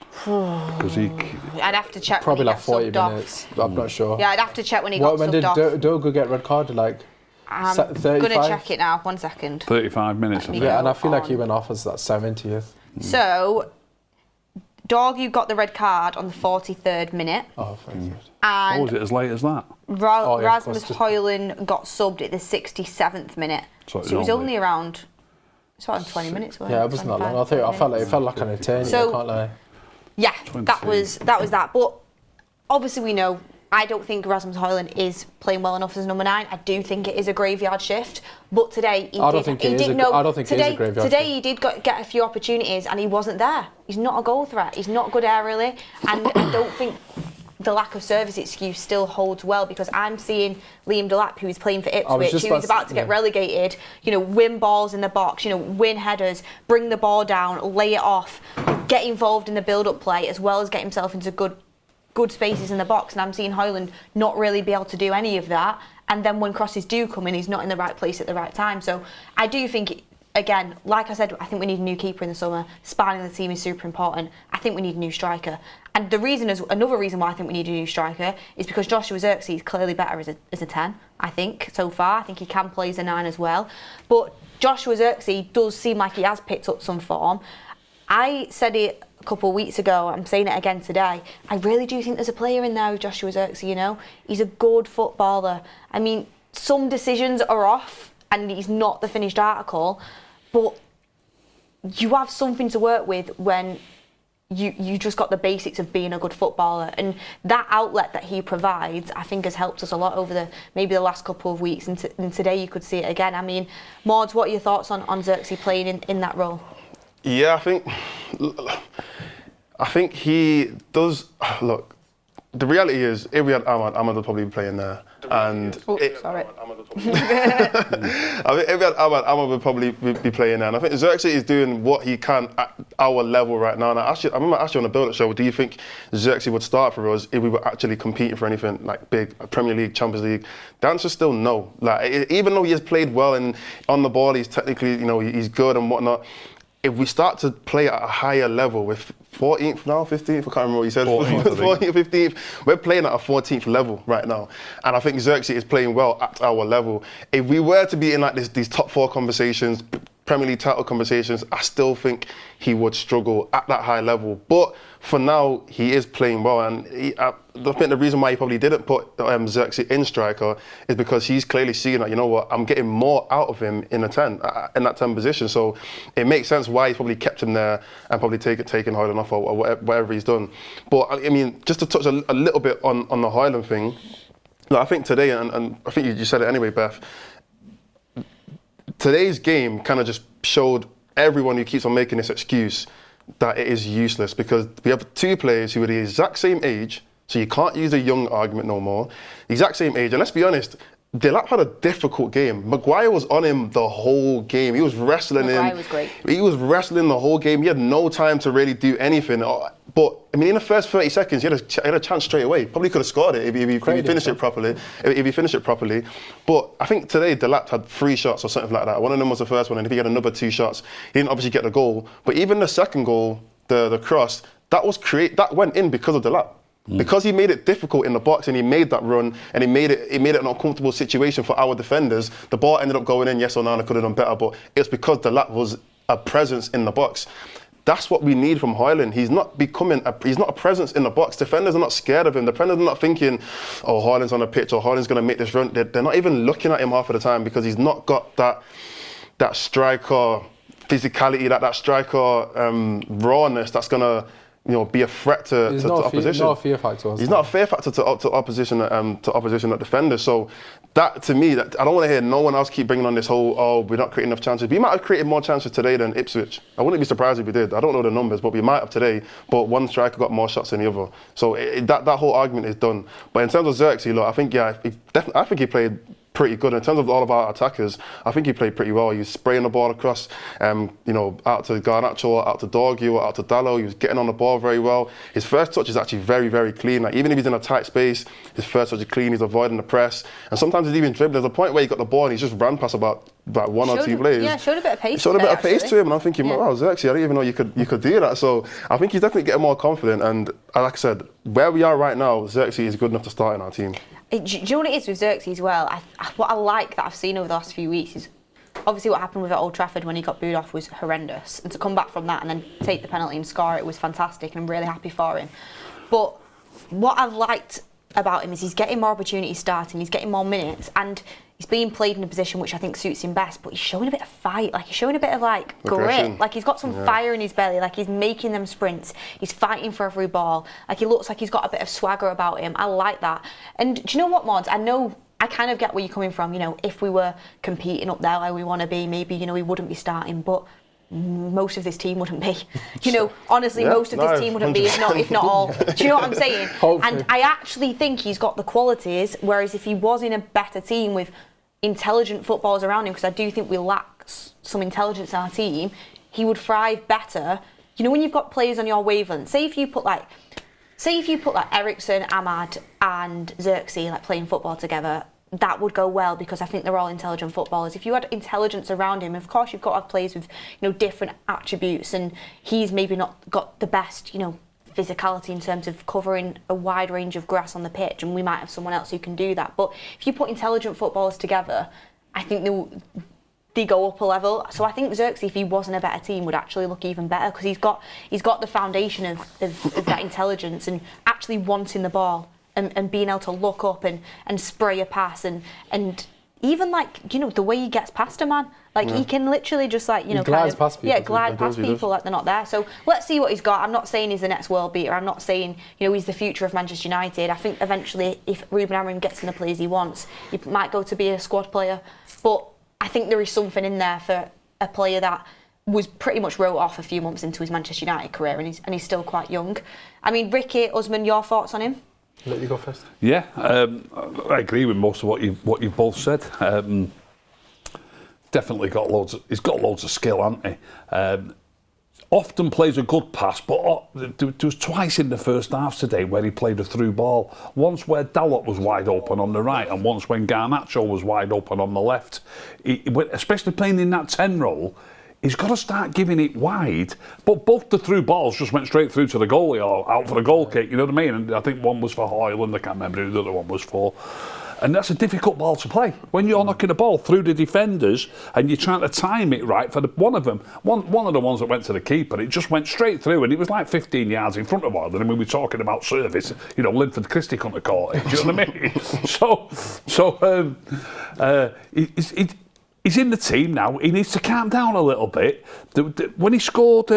Because I'd have to check. Probably when like he got 40 subbed minutes. off. I'm not sure. Yeah, I'd have to check when he got When subbed did off. Dogu get red carded? Like, I'm 35? going to check it now. 1 second. 35 minutes. I think. Yeah, and I feel like he went off as that 70th. So, Dogu got the red card on the 43rd minute. Oh, thank you. And Was it as late as that? Rasmus Højlund got subbed at the 67th minute. So it was only around... It's around 20 minutes, wasn't it? Yeah, it wasn't that long. I felt like an eternity. So- I can't lie. Yeah, that was that. But obviously we know, I don't think Rasmus Højlund is playing well enough as number 9. I do think it is a graveyard shift. But today he I don't think it is a graveyard Today shift. he did get a few opportunities and he wasn't there. He's not a goal threat. He's not good aerially. And I don't think the lack of service excuse still holds well because I'm seeing Liam Delap, who's playing for Ipswich, who's about to get relegated, win balls in the box, win headers, bring the ball down, lay it off, get involved in the build-up play as well as get himself into good spaces in the box. And I'm seeing Højlund not really be able to do any of that. And then when crosses do come in, he's not in the right place at the right time. So I do think... Again, like I said, I think we need a new keeper in the summer. Spanning the team is super important. I think we need a new striker. And another reason why I think we need a new striker is because Joshua Xerxes is clearly better as a 10, I think, so far. I think he can play as a 9 as well. But Joshua Xerxes does seem like he has picked up some form. I said it a couple of weeks ago, I'm saying it again today. I really do think there's a player in there with Joshua Xerxes, He's a good footballer. I mean, some decisions are off and he's not the finished article. But you have something to work with when you just got the basics of being a good footballer. And that outlet that he provides, I think, has helped us a lot over maybe the last couple of weeks. And today you could see it again. I mean, Maud, what are your thoughts on Xerxes playing in that role? Yeah, I think he does. Look, the reality is, if we had Ahmad would probably be playing there. And sorry. I think if we had Ahmad would probably be playing there. And I think Xerxes is doing what he can at our level right now. And I remember asking on the build-up show, do you think Xerxes would start for us if we were actually competing for anything like big, Premier League, Champions League? The answer is still no. Like, even though he has played well and on the ball, he's technically, he's good and whatnot. If we start to play at a higher level with 14th now, 15th, I can't remember what you said, 14th, 15th, we're playing at a 14th level right now. And I think Xerxes is playing well at our level. If we were to be in like these top 4 conversations, Premier League title conversations, I still think he would struggle at that high level. But for now, he is playing well. And I think the reason why he probably didn't put Xerxes in striker is because he's clearly seeing that, I'm getting more out of him in a 10, in that 10 position. So it makes sense why he's probably kept him there and probably taken Højlund off or whatever he's done. But I mean, just to touch a little bit on the Højlund thing, I think today, and I think you said it anyway, Beth, today's game kind of just showed everyone who keeps on making this excuse that it is useless because we have 2 players who are the exact same age, so you can't use a young argument no more. The exact same age, and let's be honest, Delap had a difficult game. Maguire was on him the whole game. He was wrestling him. Maguire was great. He was wrestling the whole game. He had no time to really do anything. But I mean, in the first 30 seconds, he had a chance straight away. Probably could have scored it if he finished it properly. If he finished it properly. But I think today Delap had 3 shots or something like that. One of them was the first one, and if he had another 2 shots, he didn't obviously get the goal. But even the second goal, the cross, that went in because of Delap. Because he made it difficult in the box and he made that run and he made it an uncomfortable situation for our defenders. The ball ended up going in. Yes, Onana could have done better, but it's because Delap was a presence in the box. That's what we need from Højlund. He's not a presence in the box. Defenders are not scared of him. Defenders are not thinking, oh, Højlund's on the pitch or Højlund's going to make this run. They're not even looking at him half of the time because he's not got that striker physicality, that striker rawness that's going to be a threat to opposition. He's not a fear factor. He's not a fear factor to opposition defenders. So that, to me, I don't want to hear no one else keep bringing on this whole, oh, we're not creating enough chances. We might have created more chances today than Ipswich. I wouldn't be surprised if we did. I don't know the numbers, but we might have today. But one striker got more shots than the other. So that whole argument is done. But in terms of Xerxes, look, I think he played pretty good. In terms of all of our attackers, I think he played pretty well. He was spraying the ball across, out to Garnacho, out to Dorgu, out to Dalot. He was getting on the ball very well. His first touch is actually very, very clean. Like, even if he's in a tight space, his first touch is clean. He's avoiding the press, and sometimes he's even dribbling. There's a point where he got the ball and he's just ran past about one or two players. Yeah, showed a bit of pace. Showed a bit of pace to him, and I'm thinking, wow, Xerxes, I didn't even know you could do that. So I think he's definitely getting more confident. And like I said, where we are right now, Xerxes is good enough to start in our team. Do you know what it is with Xerxes as well? What I like that I've seen over the last few weeks is obviously what happened with at Old Trafford when he got booed off was horrendous, and to come back from that and then take the penalty and score it was fantastic, and I'm really happy for him. But what I've liked about him is he's getting more opportunities starting, he's getting more minutes, and he's being played in a position which I think suits him best, but he's showing a bit of fight, like he's showing a bit of like grit, like he's got some fire in his belly, like he's making them sprints, he's fighting for every ball, like he looks like he's got a bit of swagger about him. I like that. And do you know what, Mods? I kind of get where you're coming from, if we were competing up there where we want to be, maybe, we wouldn't be starting, but most of this team wouldn't be. Honestly, most of this team wouldn't be, if not all. Do you know what I'm saying? And I actually think he's got the qualities, whereas if he was in a better team with intelligent footballers around him, because I do think we lack some intelligence in our team, he would thrive better. When you've got players on your wavelength, say if you put Ericsson, Ahmad and Xerxes playing football together, that would go well because I think they're all intelligent footballers. If you had intelligence around him, of course you've got to have players with different attributes, and he's maybe not got the best physicality in terms of covering a wide range of grass on the pitch, and we might have someone else who can do that. But if you put intelligent footballers together, I think they go up a level. So I think Xerxes, if he was in a better team, would actually look even better because he's got the foundation of that intelligence and actually wanting the ball and being able to look up and spray a pass and even the way he gets past a man, he can literally just glides past people. Yeah, glide past people like they're not there. So let's see what he's got. I'm not saying he's the next world beater. I'm not saying he's the future of Manchester United. I think eventually, if Ruben Amorim gets in the players he wants, he might go to be a squad player. But I think there is something in there for a player that was pretty much wrote off a few months into his Manchester United career, and he's still quite young. I mean, Ricky, Usman, your thoughts on him? Let you go first. Yeah, I agree with most of what you've both said. Definitely he's got loads of skill, hasn't he? Often plays a good pass, but there was twice in the first half today where he played a through ball. Once where Dalot was wide open on the right, and once when Garnacho was wide open on the left. Especially playing in that 10 role, he's got to start giving it wide. But both the through balls just went straight through to the goalie or out for a goal kick, you know what I mean? And I think one was for Højlund, I can't remember who the other one was for. And that's a difficult ball to play. When you're knocking the ball through the defenders and you're trying to time it right for one of them. One of the ones that went to the keeper, it just went straight through and it was 15 yards in front of Højlund. And when we're talking about service, Linford Christie couldn't have caught it. Do you know what I mean? He's in the team now. He needs to calm down a little bit. When he scored,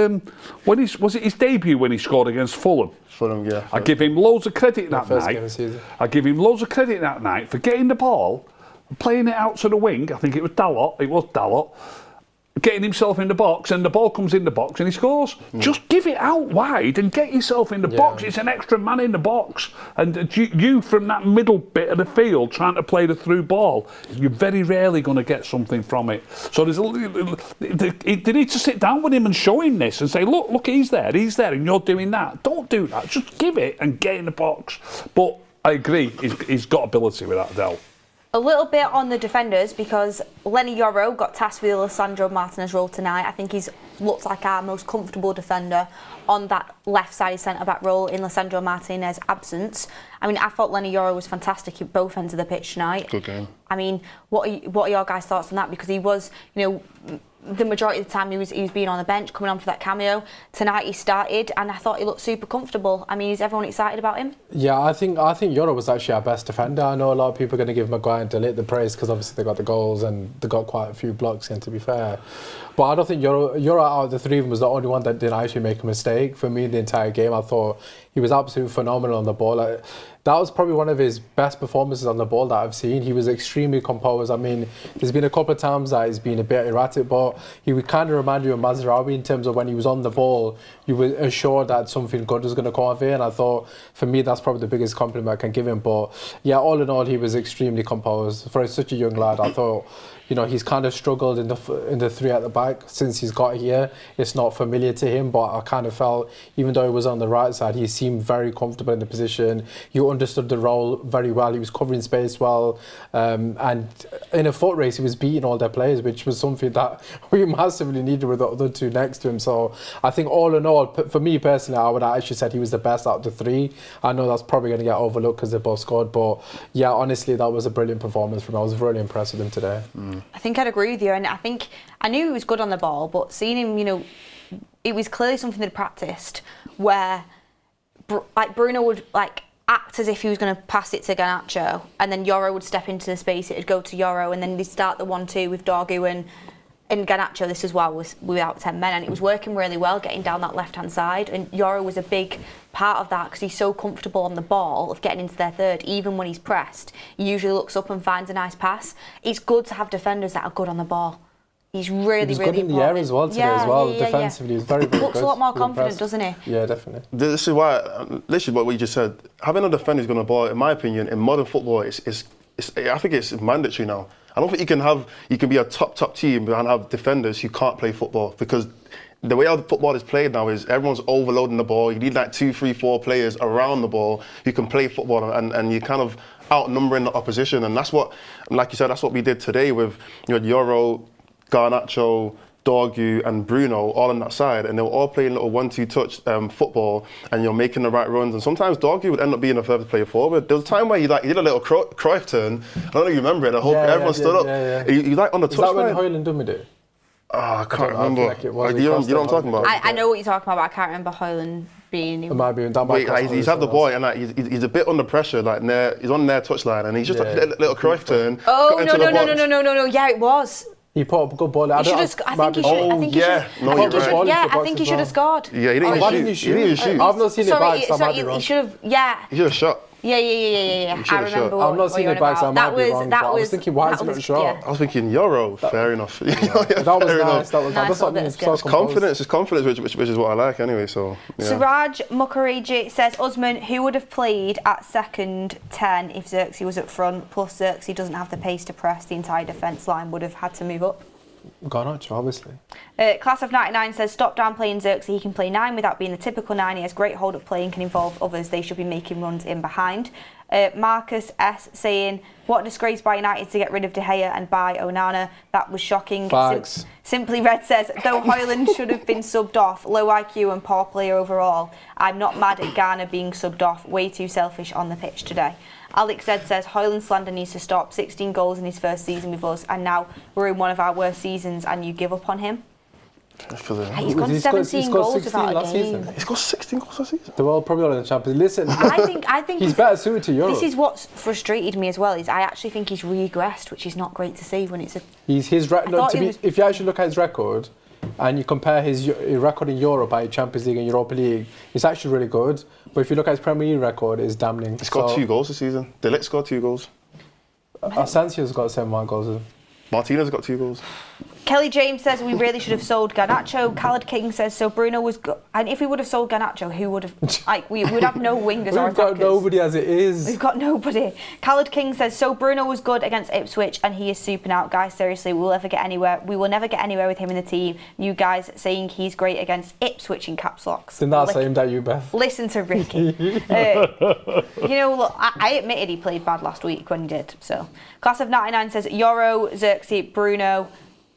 was it his debut when he scored against Fulham? Fulham, yeah. I give him loads of credit that night. I give him loads of credit that night for getting the ball, playing it out to the wing. I think it was Dalot. Getting himself in the box, and the ball comes in the box and he scores. Just give it out wide and get yourself in the box. It's an extra man in the box, and you from that middle bit of the field trying to play the through ball, you're very rarely going to get something from it. So they need to sit down with him and show him this and say, look, he's there, and you're doing that. Don't do that. Just give it and get in the box. But I agree, he's got ability without a doubt. A little bit on the defenders because Lenny Yoro got tasked with the Lisandro Martinez role tonight. I think he's looked like our most comfortable defender on that left-sided centre-back role in Lisandro Martinez's absence. I mean, I thought Lenny Yoro was fantastic at both ends of the pitch tonight. Good game. I mean, what are your guys' thoughts on that? Because he was, the majority of the time he was being on the bench, coming on for that cameo. Tonight he started, and I thought he looked super comfortable. I mean, is everyone excited about him? Yeah, I think Euro was actually our best defender. I know a lot of people are going to give Maguire and De Ligt the praise because obviously they got the goals and they got quite a few blocks in, to be fair. But I don't think Euro out of the three of them was the only one that didn't actually make a mistake. For me, the entire game, I thought he was absolutely phenomenal on the ball. That was probably one of his best performances on the ball that I've seen. He was extremely composed. I mean, there's been a couple of times that he's been a bit erratic, but he would kind of remind you of Mazraoui in terms of when he was on the ball, you were assured that something good was going to come of it. And I thought, for me, that's probably the biggest compliment I can give him. But yeah, all in all, he was extremely composed. For such a young lad, I thought, he's kind of struggled in the three at the back since he's got here. It's not familiar to him, but I kind of felt, even though he was on the right side, he seemed very comfortable in the position. He understood the role very well. He was covering space well. And in a foot race, he was beating all their players, which was something that we massively needed with the other two next to him. So I think all in all, for me personally, I would have actually said he was the best out of the three. I know that's probably going to get overlooked because they both scored. But yeah, honestly, that was a brilliant performance from him. I was really impressed with him today. I think I'd agree with you, and I think I knew he was good on the ball, but seeing him, it was clearly something they'd practiced where Bruno would act as if he was going to pass it to Garnacho, and then Yoro would step into the space, it'd go to Yoro, and then they'd start the 1-2 with Dorgu and Garnacho. This as well was without 10 men, and it was working really well, getting down that left-hand side, and Yoro was a big part of that because he's so comfortable on the ball of getting into their third. Even when he's pressed, he usually looks up and finds a nice pass. It's good to have defenders that are good on the ball. He's really, he was really good in important. the air as well today defensively. He's very, very looks good. a lot more Good confident, impressed. doesn't he? Yeah, definitely. This is why, literally what you just said, having a defender who's going to ball, in my opinion, in modern football, I think it's mandatory now. I don't think you can be a top team and have defenders who can't play football, because the way how football is played now is everyone's overloading the ball. You need 2, 3, 4 players around the ball who can play football, and you kind of outnumbering the opposition. And that's what, like you said, that's what we did today with Yoro, Garnacho, Dorgu and Bruno all on that side, and they were all playing little 1-2 touch football, and you're making the right runs. And sometimes Dorgu would end up being a further player forward. There was a time where he did a little Cruyff turn. I don't know if you remember it. Everyone stood up. He on the touchline. Is that when Højlund done with it? I can't remember. Like it was. You know what I'm talking about? I know what you're talking about, but I can't remember Højlund being. It might be that. Might he's had the ball, and he's a bit under pressure. He's on their touchline, and he's just a little Cruyff turn. Oh no! Yeah, it was. He put up a good ball. I think he should have scored. Yeah, he didn't shoot. I've not seen it back, so I might be wrong. He should have. Yeah. He should have shot. Yeah. I remember. I've not seen it back, so I might be wrong. I was thinking, why is it not shot? Yeah. I was thinking Euro. Fair enough. That was nice. It's confidence. It's confidence, which is what I like anyway. So. Yeah. Suraj Mukherjee says, Usman, who would have played at second 10 if Xerxes was up front? Plus Xerxes doesn't have the pace to press. The entire defence line would have had to move up. Garnacho, obviously. Class of 99 says, stop downplaying Xerxes. He can play 9 without being the typical 9. He has great hold-up play and can involve others. They should be making runs in behind. Marcus S saying, what a disgrace by United to get rid of De Gea and buy Onana. That was shocking. Facts. Simply Red says, though Højlund should have been subbed off, low IQ and poor player overall, I'm not mad at Ghana being subbed off. Way too selfish on the pitch today. Alex Zed says, Højlund slander needs to stop. 16 goals in his first season with us, and now we're in one of our worst seasons and you give up on him? He's got 17 goals without a game. He's got 16 goals last season. They're all probably all in the Champions League. Listen, I think he's better suited to Europe. This is what's frustrated me as well, is I actually think he's regressed, which is not great to see when it's a... If you actually look at his record, and you compare his record in Europe by Champions League and Europa League, it's actually really good. But if you look at his Premier League record, it's damning. He's got 2 goals this season. De Ligt scored 2 goals. Asensio's got 7 goals. Martinez got 2 goals. Kelly James says we really should have sold Garnacho. Khaled King says so. Bruno was good, and if we would have sold Garnacho, who would have? We would have no wingers or attackers. We've got nobody as it is. We've got nobody. Khaled King says so. Bruno was good against Ipswich, and he is super now, guys. Seriously, we'll never get anywhere. We will never get anywhere with him in the team. You guys saying he's great against Ipswich in caps locks. Then that's aimed at you, Beth. Listen to Ricky. Look, I admitted he played bad last week when he did. So, Class of 99 says Yoro, Xerxes, Bruno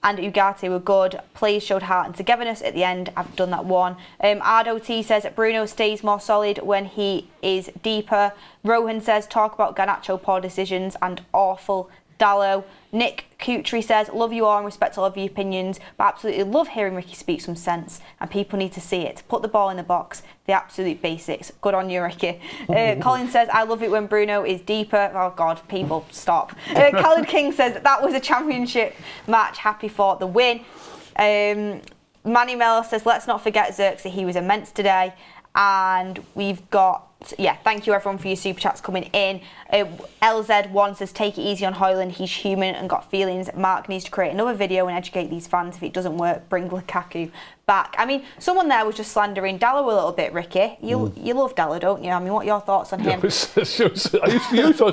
and Ugarte were good. Players showed heart and togetherness at the end. I've done that one. Ardo T says Bruno stays more solid when he is deeper. Rohan says talk about Garnacho poor decisions and awful Dallo. Nick Kutri says, love you all and respect all of your opinions, but absolutely love hearing Ricky speak some sense, and people need to see it. Put the ball in the box, the absolute basics. Good on you, Ricky. Colin says, I love it when Bruno is deeper. Oh God, people, stop. Khaled King says, that was a championship match. Happy for the win. Manny Mello says, let's not forget Xerxes, he was immense today. And we've got, thank you everyone for your super chats coming in. LZ1 says, take it easy on Højlund, he's human and got feelings. Mark needs to create another video and educate these fans. If it doesn't work, bring Lukaku back. I mean, someone there was just slandering Dallo a little bit, Ricky. You love Dallo, don't you? I mean, what are your thoughts on him? You used to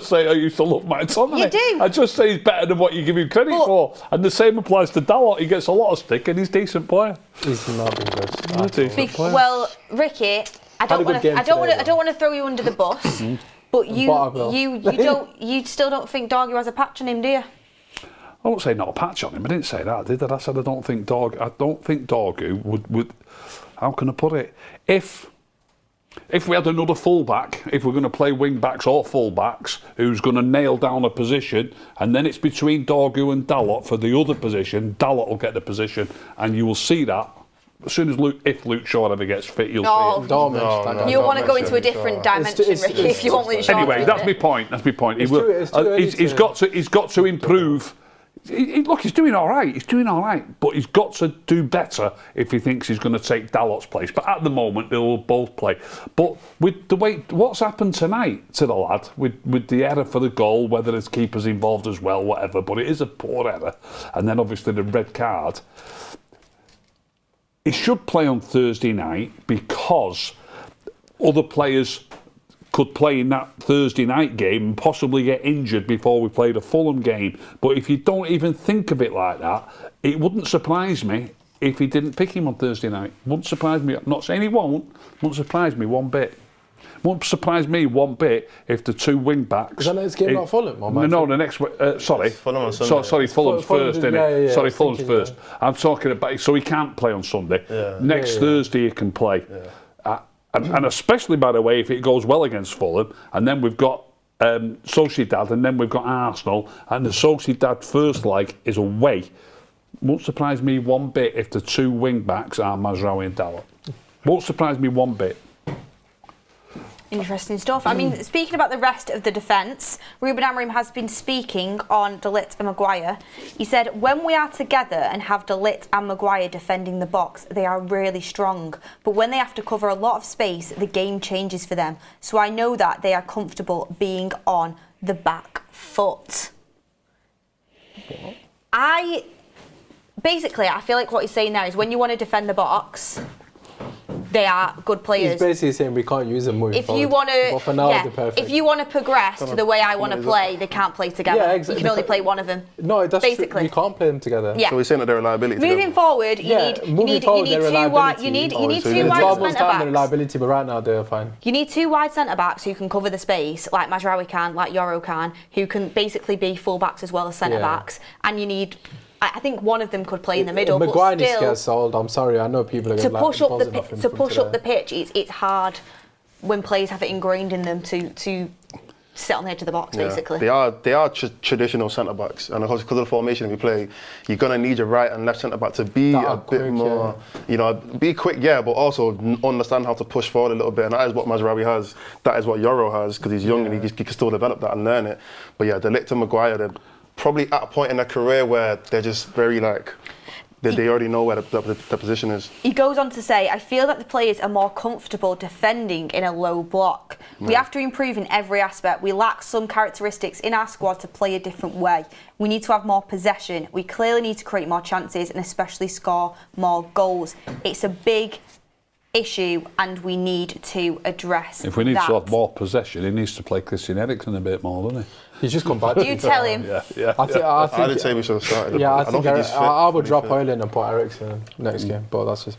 say I used to love McTominay. You do. I just say he's better than what you give him credit for. And the same applies to Dalot. He gets a lot of stick and he's a decent player. He's not been good. Well, Ricky, I don't want to throw you under the bus, but you still don't think Dorgu has a patch on him, do you? I won't say not a patch on him. I didn't say that, did I? I said I don't think Dorgu would. How can I put it? If we had another fullback, if we're going to play wing backs or fullbacks, who's going to nail down a position, and then it's between Dorgu and Dalot for the other position, Dalot will get the position, and you will see that. As soon as if Luke Shaw ever gets fit, you'll see it. You'll want to go into a different dimension, Ricky, if you want Luke Shaw. Anyway, that's my point. That's my point. He's got to improve. Look, he's doing all right. He's doing all right, but he's got to do better if he thinks he's going to take Dalot's place. But at the moment, they will both play. But with the way what's happened tonight to the lad, with the error for the goal, whether his keeper's involved as well, whatever. But it is a poor error, and then obviously the red card. He should play on Thursday night because other players could play in that Thursday night game and possibly get injured before we play the Fulham game. But if you don't even think of it like that, it wouldn't surprise me if he didn't pick him on Thursday night. Wouldn't surprise me. I'm not saying he won't surprise me one bit. Won't surprise me one bit if the two wing backs. Is that next game not Fulham? No, the next. Sorry, Fulham on Sunday. Sorry, Fulham's first, isn't it? Yeah, sorry, Fulham's first. I'm talking about. So he can't play on Sunday. Next Thursday he can play, and especially by the way, if it goes well against Fulham, and then we've got Sociedad, and then we've got Arsenal, and the Sociedad first leg is away. Won't surprise me one bit if the two wing backs are Mazraoui and Dalot. Won't surprise me one bit. Interesting stuff. I mean, speaking about the rest of the defence, Ruben Amorim has been speaking on De Ligt and Maguire. He said, when we are together and have De Ligt and Maguire defending the box, they are really strong. But when they have to cover a lot of space, the game changes for them. So I know that they are comfortable being on the back foot. I feel like what he's saying there is when you want to defend the box, they are good players. He's basically saying we can't use them moving forward. If you want to progress to the way I want to play, they can't play together. Yeah, exactly. You can only play one of them. No, that's basically true. You can't play them together. Yeah. So we're saying that they're a liability. Moving forward, you need two wide centre backs. Reliability, but right now they're fine. You need two wide centre backs who can cover the space, like Mazraoui can, like Yoro can, who can basically be full backs as well as centre backs, and you need. I think one of them could play in the middle. Maguire but needs still, to get sold. I'm sorry, I know people are going to push up the pitch. It's hard when players have it ingrained in them to sit on the edge of the box. Basically, they are traditional centre backs, and because of the formation we play, you're gonna need your right and left centre back to be a bit more, be quick, but also understand how to push forward a little bit, and that is what Mazraoui has. That is what Yoro has because he's young and he can still develop that and learn it. But De Ligt and Maguire, they're probably at a point in their career where they're just very they already know where the position is. He goes on to say, I feel that the players are more comfortable defending in a low block. We have to improve in every aspect. We lack some characteristics in our squad to play a different way. We need to have more possession. We clearly need to create more chances and especially score more goals. It's a big issue and we need to address If we need to have more possession, he needs to play Christian Eriksen a bit more, doesn't he? He's just come back. You tell him. I did say we should have started. Yeah, I would drop Højlund and put Eriksen next game, but that's just.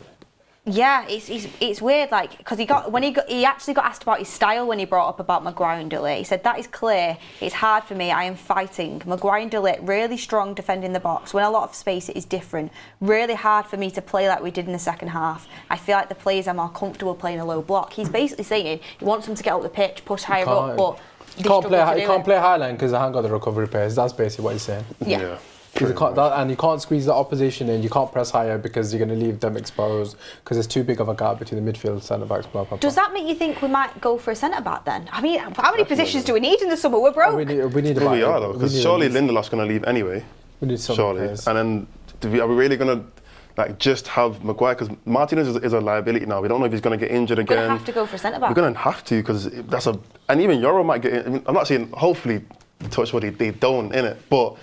Yeah, it's weird, because he actually got asked about his style when he brought up about Maguire and De Ligt. He said, that is clear, it's hard for me, I am fighting. Maguire and De Ligt, really strong defending the box. When a lot of space, it is different. Really hard for me to play like we did in the second half. I feel like the players are more comfortable playing a low block. He's basically saying he wants them to get up the pitch, push higher up, but He can't play Highline because I haven't got the recovery pace. That's basically what he's saying. Yeah. And you can't squeeze the opposition in. You can't press higher because you're going to leave them exposed because there's too big of a gap between the midfield, centre backs, blah, blah, blah. Does that make you think we might go for a centre back then? I mean, how many positions do we need in the summer? We're broke. We need a We are though, because surely Lindelof's going to leave anyway. We need some surely. players. And then are we really going to just have Maguire? Because Martinez is a liability now. We don't know if he's going to get injured again. We're going to have to go for a centre back. We're going to have to because and even Euro might get in. I mean, I'm not saying hopefully touch what they don't in it, but.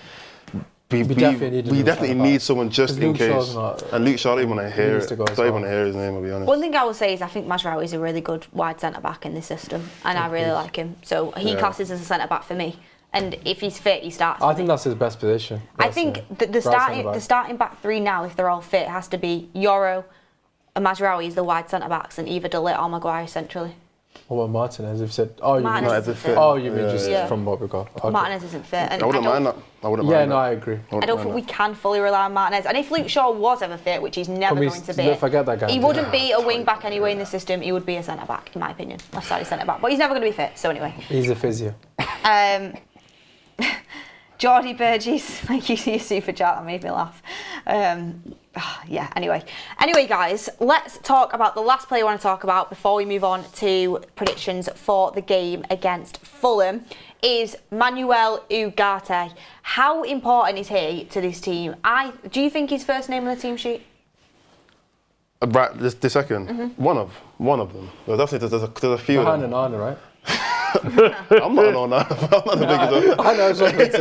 We definitely need someone just in case. And Luke Shaw, I don't even want to hear it. I don't even want to hear his name, I'll be honest. One thing I will say is I think Mazraoui is a really good wide centre-back in this system, and I really like him. So he classes as a centre-back for me. And if he's fit, he starts. I think that's his best position. I think the starting back three now, if they're all fit, has to be Euro and Mazraoui is the wide centre-backs, and either De Ligt or Maguire centrally. What about Martinez? You've said, you mean just from what we got. Okay. Martinez isn't fit. And I wouldn't mind that. I agree. I don't think we can fully rely on Martinez. And if Luke Shaw was ever fit, which he's never going to be, forget that guy. He wouldn't be a wing back anyway in the system. He would be a centre back, in my opinion. Left-sided centre back, but he's never going to be fit. So anyway, he's a physio. Geordie Burgess, thank you for your super chat. That made me laugh. Anyway, guys, let's talk about the last player I want to talk about before we move on to predictions for the game against Fulham. Is Manuel Ugarte. How important is he to this team? Do you think he's first name on the team sheet? Right, the second. Mm-hmm. One of them. Well, definitely, there's a few. Behind an Arna, right? I'm not on that. I'm not the biggest one. I know what I'm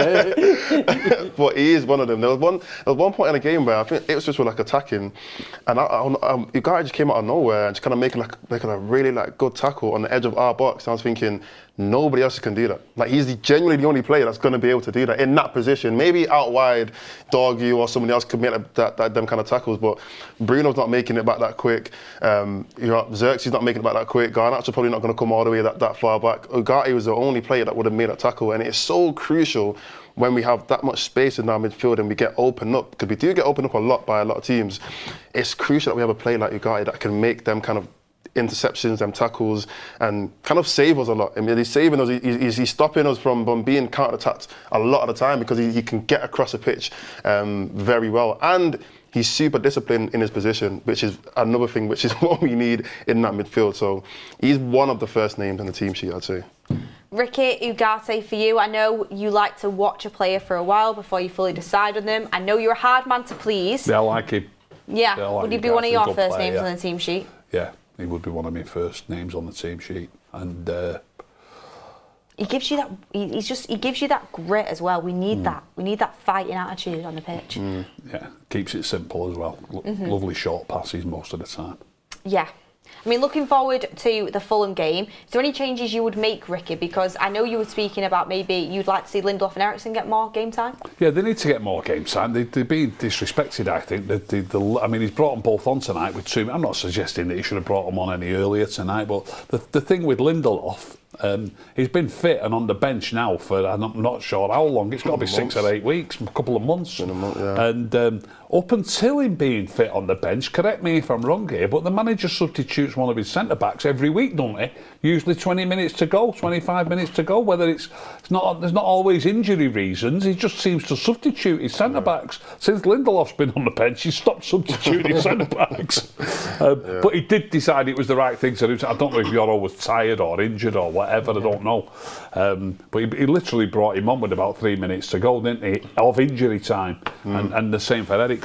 saying. But he is one of them. There was one point in the game where I think Ipswich were like attacking, and the guy just came out of nowhere and just kind of making a really good tackle on the edge of our box. And I was thinking, nobody else can do that. Like, he's genuinely the only player that's going to be able to do that in that position. Maybe out wide, Dorgu or somebody else could make them kind of tackles, but Bruno's not making it back that quick. Xerxes not making it back that quick. Garnacho's probably not going to come all the way that far back. Ugarte was the only player that would have made that tackle, and it's so crucial when we have that much space in our midfield and we get opened up, because we do get opened up a lot by a lot of teams. It's crucial that we have a player like Ugarte that can make them kind of interceptions, them tackles, and kind of save us a lot. I mean, he's saving us. He's stopping us from being counter-attacked a lot of the time because he can get across the pitch very well. And he's super disciplined in his position, which is another thing, which is what we need in that midfield. So he's one of the first names on the team sheet, I'd say. Ricky, Ugarte, for you, I know you like to watch a player for a while before you fully decide on them. I know you're a hard man to please. Yeah, I like him. Yeah, would he be one of your first names on the team sheet? Yeah, he would be one of my first names on the team sheet. And he gives you that. He gives you that grit as well. We need that. We need that fighting attitude on the pitch. Yeah, keeps it simple as well. Lovely short passes most of the time. Yeah. I mean, looking forward to the Fulham game, is there any changes you would make, Ricky? Because I know you were speaking about maybe you'd like to see Lindelof and Eriksen get more game time. Yeah, they need to get more game time. They're being disrespected, I think. I mean, he's brought them both on tonight with two. I'm not suggesting that he should have brought them on any earlier tonight, but the thing with Lindelof, he's been fit and on the bench now for I'm not sure how long. It's got to be 6 or 8 weeks, a couple of months. In a month, yeah. And up until him being fit on the bench, correct me if I'm wrong here, but the manager substitutes one of his centre-backs every week, don't he? Usually 20 minutes to go, 25 minutes to go. Whether there's not always injury reasons, he just seems to substitute his centre-backs. Since Lindelof's been on the bench, he's stopped substituting centre-backs. But he did decide it was the right thing to do. I don't know if Yoro was tired or injured or whatever, I don't know. But he literally brought him on with about 3 minutes to go, didn't he, of injury time. And the same for Eriksen.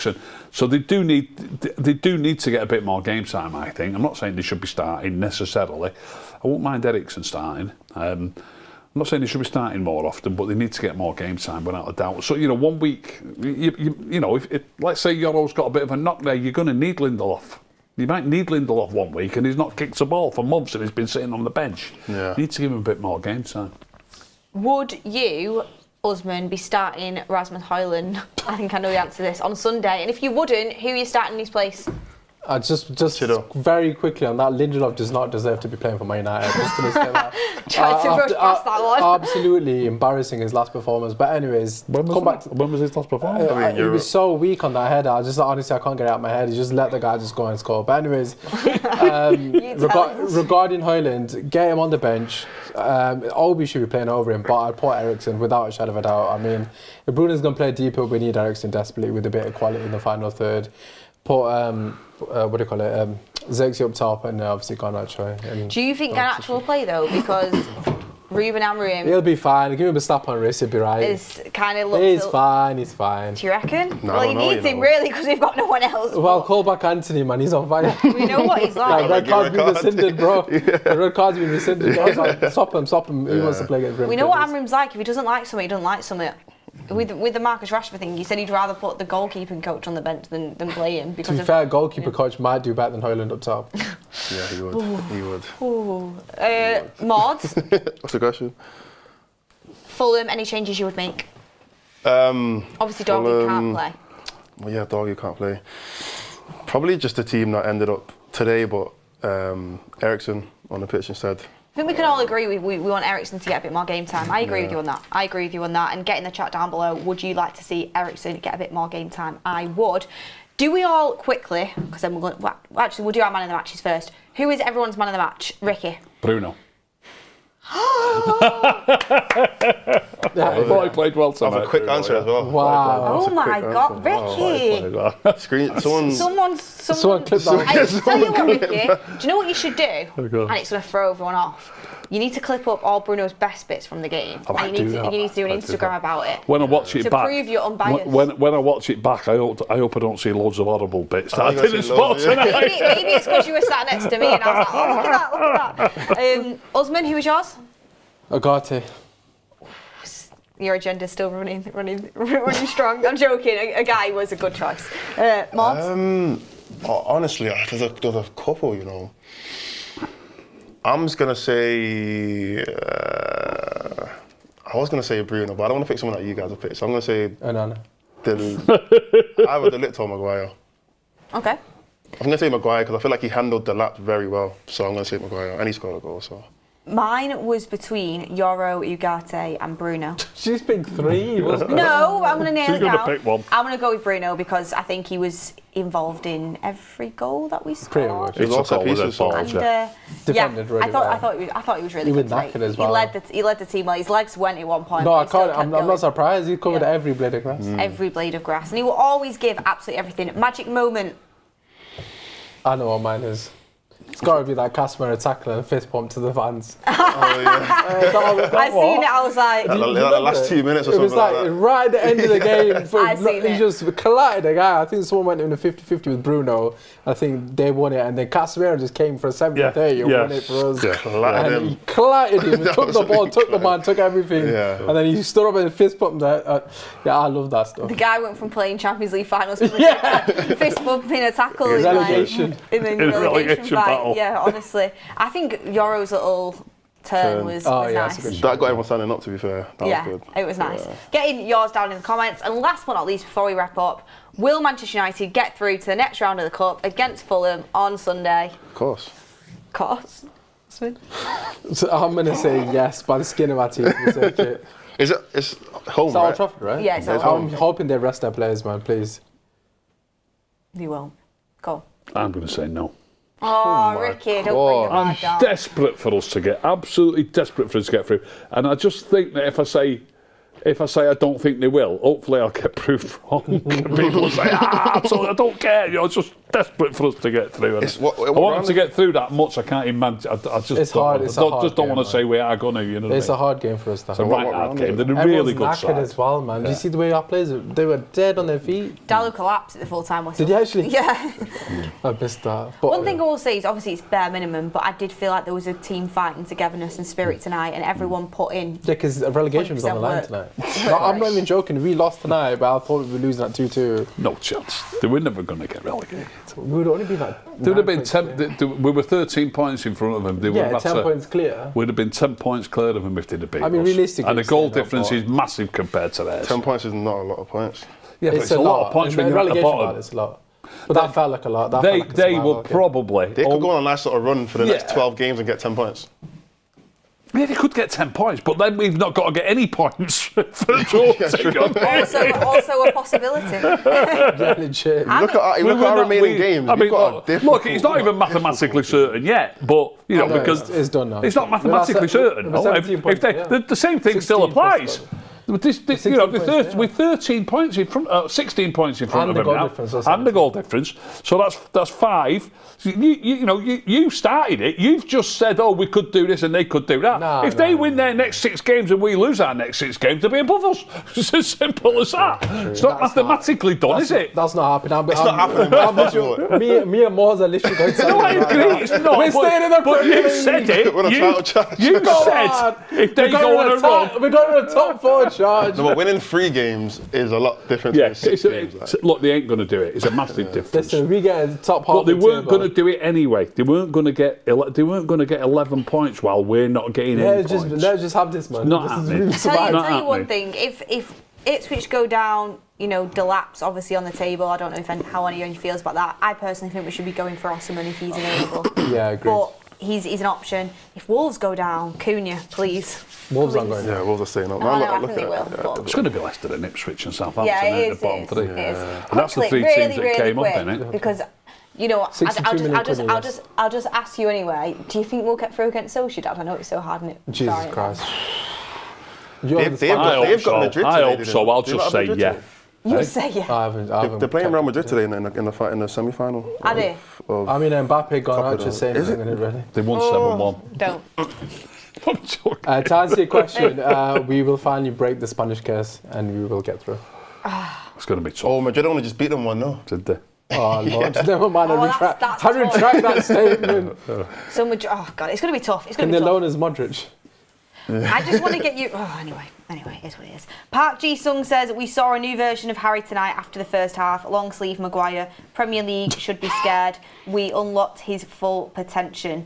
So they do need to get a bit more game time, I think. I'm not saying they should be starting necessarily. I won't mind Eriksen starting. I'm not saying they should be starting more often, but they need to get more game time without a doubt. So, 1 week, if let's say Yoro's got a bit of a knock there, you're going to need Lindelof. You might need Lindelof 1 week and he's not kicked a ball for months and he's been sitting on the bench. Yeah. You need to give him a bit more game time. Would you, Usman, be starting Rasmus Højlund? I think I know the answer to this, on Sunday. And if you wouldn't, who are you starting in his place? Just Chido. very quickly on that, Lindelof does not deserve to be playing for Man United. Just to say that. Tried to rush past that one. Absolutely embarrassing his last performance. But anyways, When was his last performance? he was so weak on that header. Honestly, I can't get it out of my head. He just let the guy just go and score. But anyways, regarding Højlund, get him on the bench. Obi should be playing over him, but I'd put Eriksen without a shadow of a doubt. I mean, if Bruno's going to play deeper, we need Eriksen desperately with a bit of quality in the final third. Put what do you call it? Zexi up top, and obviously Garnacho. Do you think Garnacho will play though? Because Ruben Amorim he'll be fine. Give him a slap on the wrist, he'll be right. is kind of looks. He's fine. He's fine. Do you reckon? No, well, he needs him really because we've got no one else. Well, call back Anthony, man. He's on fire. We know what he's like. Red card's been rescinded, bro. The red card's been rescinded. I was like, stop him. He wants to play against Grim. We know what Amorim's like. If he doesn't like something, he doesn't like something. With the Marcus Rashford thing, you said he'd rather put the goalkeeping coach on the bench than play him. Because to be fair, goalkeeper coach might do better than Højlund up top. Yeah, he would. He would. Ooh. Mods, What's the question? Fulham, any changes you would make? Obviously, Dortmund can't play. Well, yeah, Doggy can't play. Probably just the team that ended up today, but Eriksen on the pitch instead. I think we can all agree we want Eriksen to get a bit more game time. I agree with you on that. And get in the chat down below, would you like to see Eriksen get a bit more game time? I would. Do we all quickly, because then we'll actually we'll do our man of the matches first. Who is everyone's man of the match? Ricky. Bruno. I thought he played well tonight. I have a quick answer as well. Wow. Oh my God, Ricky! Someone clip that. I tell you what, Ricky. Do you know what you should do? And it's going to throw everyone off. You need to clip up all Bruno's best bits from the game. And you need to do an Instagram about it. When I watch it to back, prove you're unbiased. When I watch it back, I hope I don't see loads of horrible bits that I didn't spot tonight. Maybe it's because you were sat next to me and I was like, oh, look at that. Usman, who was yours? Agate. Your agenda's still running strong. I'm joking. A guy was a good choice. Mods? Honestly, there's a couple, you know. I'm just gonna say. I was gonna say Bruno, but I don't want to pick someone that you guys have picked. So I'm gonna say. Anana. Either De Ligt or Maguire. Okay. I'm gonna say Maguire because I feel like he handled the lap very well. So I'm gonna say Maguire, and he scored a goal. So. Mine was between Yoro, Ugarte and Bruno. She's picked three, wasn't it? No, I'm going to nail She's it gonna down. pick one. I'm going to go with Bruno because I think he was involved in every goal that we scored. Pretty much. He was also pieces. Defended really I well. thought he was really He was good today. knackered as well. He led the team well. His legs went at one point. No, but I he still can't. kept I'm going. not surprised. He covered every blade of grass. Every blade of grass, and he will always give absolutely everything. Magic moment. I know what mine is. It's got to be that Casemiro tackle and fist pump to the fans. Oh yeah. I seen it. I was like, the last 2 minutes or It was something like that. right at the end of the game. I've seen He it. just collided the guy. I think someone went in a 50-50 with Bruno. I think they won it, and then Casemiro just came for a 70-30 and won it for us. Collided And him. he collided him. He took the ball, took the man, took everything. Yeah. And then he stood up and fist pumped that. Yeah, I love that stuff. the guy went from playing Champions League finals to fist bumping a tackle in Relegation. in the relegation fight. battle. Yeah, honestly, I think Yoro's little turn was Yeah, nice. it's a good That got everyone standing up, to be fair. That was good. It was nice. Getting yours down in the comments. And last but not least, before we wrap up, will Manchester United get through to the next round of the Cup against Fulham on Sunday? Of course. Of course. So I'm going to say yes by the skin of our teeth. We'll take it. It's home, It's Old right? Trafford, right? Yeah, it's It's all I'm hoping they rest their players, man, please. You won't. Go. I'm going to say no. Oh, Ricky, don't bring the I'm vibe down. desperate for us to absolutely desperate for us to get through. And I just think that if I say I don't think they will, hopefully I'll get proved wrong. People will say, absolutely, I don't care. You know, it's just desperate for us to get through. And I want them to get through that much. I can't imagine. I just It's don't, hard. I It's a hard just don't game, want to say we are going to. You know, It's a hard game for us to It's a have. right hard game. They're a Everyone's really good knackered side. as well, man. Do you see the way our players? They were dead on their feet. Dallo collapsed at the full-time whistle. Did he actually? Yeah. I missed that. But One thing I will say is obviously it's bare minimum, but I did feel like there was a team fight and togetherness and spirit tonight, and everyone put in. Yeah, because relegation was on the line 100% tonight. No, I'm not even joking. We lost tonight, but I thought we were losing at 2-2. No chance. They were never going to get relegated. We would only be like. They would have been 10. We were 13 points in front of them. They Yeah, were 10 points clear. We'd have been 10 points clear of them if they'd have beat I mean, us. realistically, And the goal it's not, difference but- is massive compared to theirs. 10 points is not a lot of points. Yeah, but it's a lot of points when you're at the relegation bottom. It's a lot. But that felt like a lot. That felt like a They survival, will okay. probably. They could go on a nice sort of run for the next Yeah. 12 games and get 10 points. Yeah, they could get 10 points, but then we've not got to get any points for a draw. Also a possibility. Yeah, legit. Look at our remaining games. I mean, We've got a look, difficult- it's not even mathematically certain yet, but you know, No, because it's done now. It's not mathematically certain. With No? 17 points, yeah. The same thing still 16 plus, applies. though. With this, you 16 know, points, yeah. with 13 points in front, 16 points in front And of the them goal now, difference, that's and the 17. goal difference. So that's 5. So you started it. You've just said, oh, we could do this and they could do that. Nah, if they win their next 6 games and we lose our next 6 games, they'll be above us. It's as simple as that. It's not mathematically done, is it? That's not happening. It's not happening. But it's possible. Me and Moz are literally going to No, I agree. It's not. We're staying in the but Premier you League. said it. We're on a title charge. You Come said on. if they go on a run. We're going on a top 4 charge. No, but winning 3 games is a lot different Yeah, than 6 games. Like. look, they ain't going to do it. It's a massive difference. Listen, we get a top half. But they of the weren't table. going to do it anyway. They weren't going to get. They weren't going to get 11 points while we're not getting any points. Let's just have this, man. not This is happening. really Not survival. Tell you one happening. thing. If Ipswich go down, Delap's obviously on the table. I don't know how anyone feels about that. I personally think we should be going for Osman if he's available. Yeah, I agree. But he's an option. If Wolves go down, Cunha, please. Wolves aren't Please. going down. Yeah, Wolves are staying up. No, I think they will. But It's going to be Leicester and Ipswich and Southampton yeah, in it the is. bottom 3. It is. And that's the Quickly, 3 really, teams that really came quick, up in it. because I'll just ask you anyway. Do you think we'll get through against Sociedad? I know it's so hard, isn't it? Jesus Sorry. Christ. They've I got hope Madrid so. today, I hope didn't so. they? I'll They just got say Madrid yeah. today. You say yeah. I haven't They're playing Real Madrid today in the semi-final. Are they? I mean, Mbappe gone out Couple just saying of- anything, really. They won 7-1. Don't. I'm joking. To answer your question, we will finally break the Spanish curse and we will get through. It's going to be tough. Oh, Madrid only just beat them 1-0. Did they? Oh, Lord. Never mind, Oh, I retract that's that statement. So much. Oh God, it's going to be tough. It's going Can to they be tough. loan us Modric? I just want to get you. Oh, anyway, it's what it is. Park Ji Sung says we saw a new version of Harry tonight after the first half. Long sleeve Maguire. Premier League should be scared. We unlocked his full potential.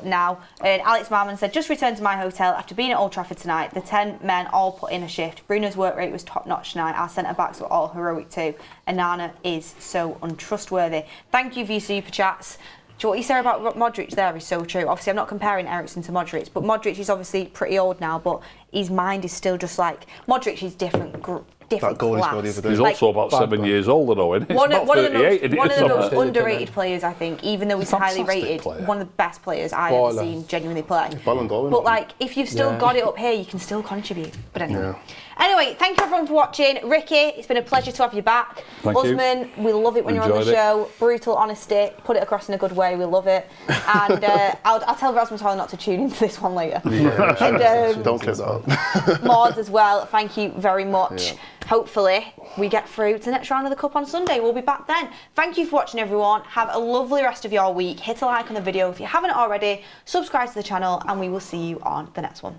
Now. And Alex Marman said, just returned to my hotel after being at Old Trafford tonight. The 10 men all put in a shift. Bruno's work rate was top notch tonight. Our centre backs were all heroic too. And Nana is so untrustworthy. Thank you for your super chats. Do you know what you said about Modric there is so true. Obviously, I'm not comparing Eriksen to Modric, but Modric is obviously pretty old now, but his mind is still just like... Modric is different That goal he class. scored the other day. He's also about 7 years older, though, isn't he? One He's of about the 38, isn't he? most Something. underrated players, I think, even though he's highly Fantastic rated. player. One of the best players I've ever Baller. seen genuinely play. Ballon d'Or, But isn't like, if you've still Yeah. got it up here, you can still contribute. But anyway. Yeah. Anyway, thank you everyone for watching. Ricky, it's been a pleasure to have you back. Thank you. Osman, we love it when you're on the Enjoyed it. show. Brutal honesty, put it across in a good way. We love it. And I'll tell Rasmus Hoyle not to tune into this one later. And Don't clip that. Maud as well, thank you very much. Yeah. Hopefully we get through to the next round of the Cup on Sunday. We'll be back then. Thank you for watching, everyone. Have a lovely rest of your week. Hit a like on the video if you haven't already. Subscribe to the channel and we will see you on the next one.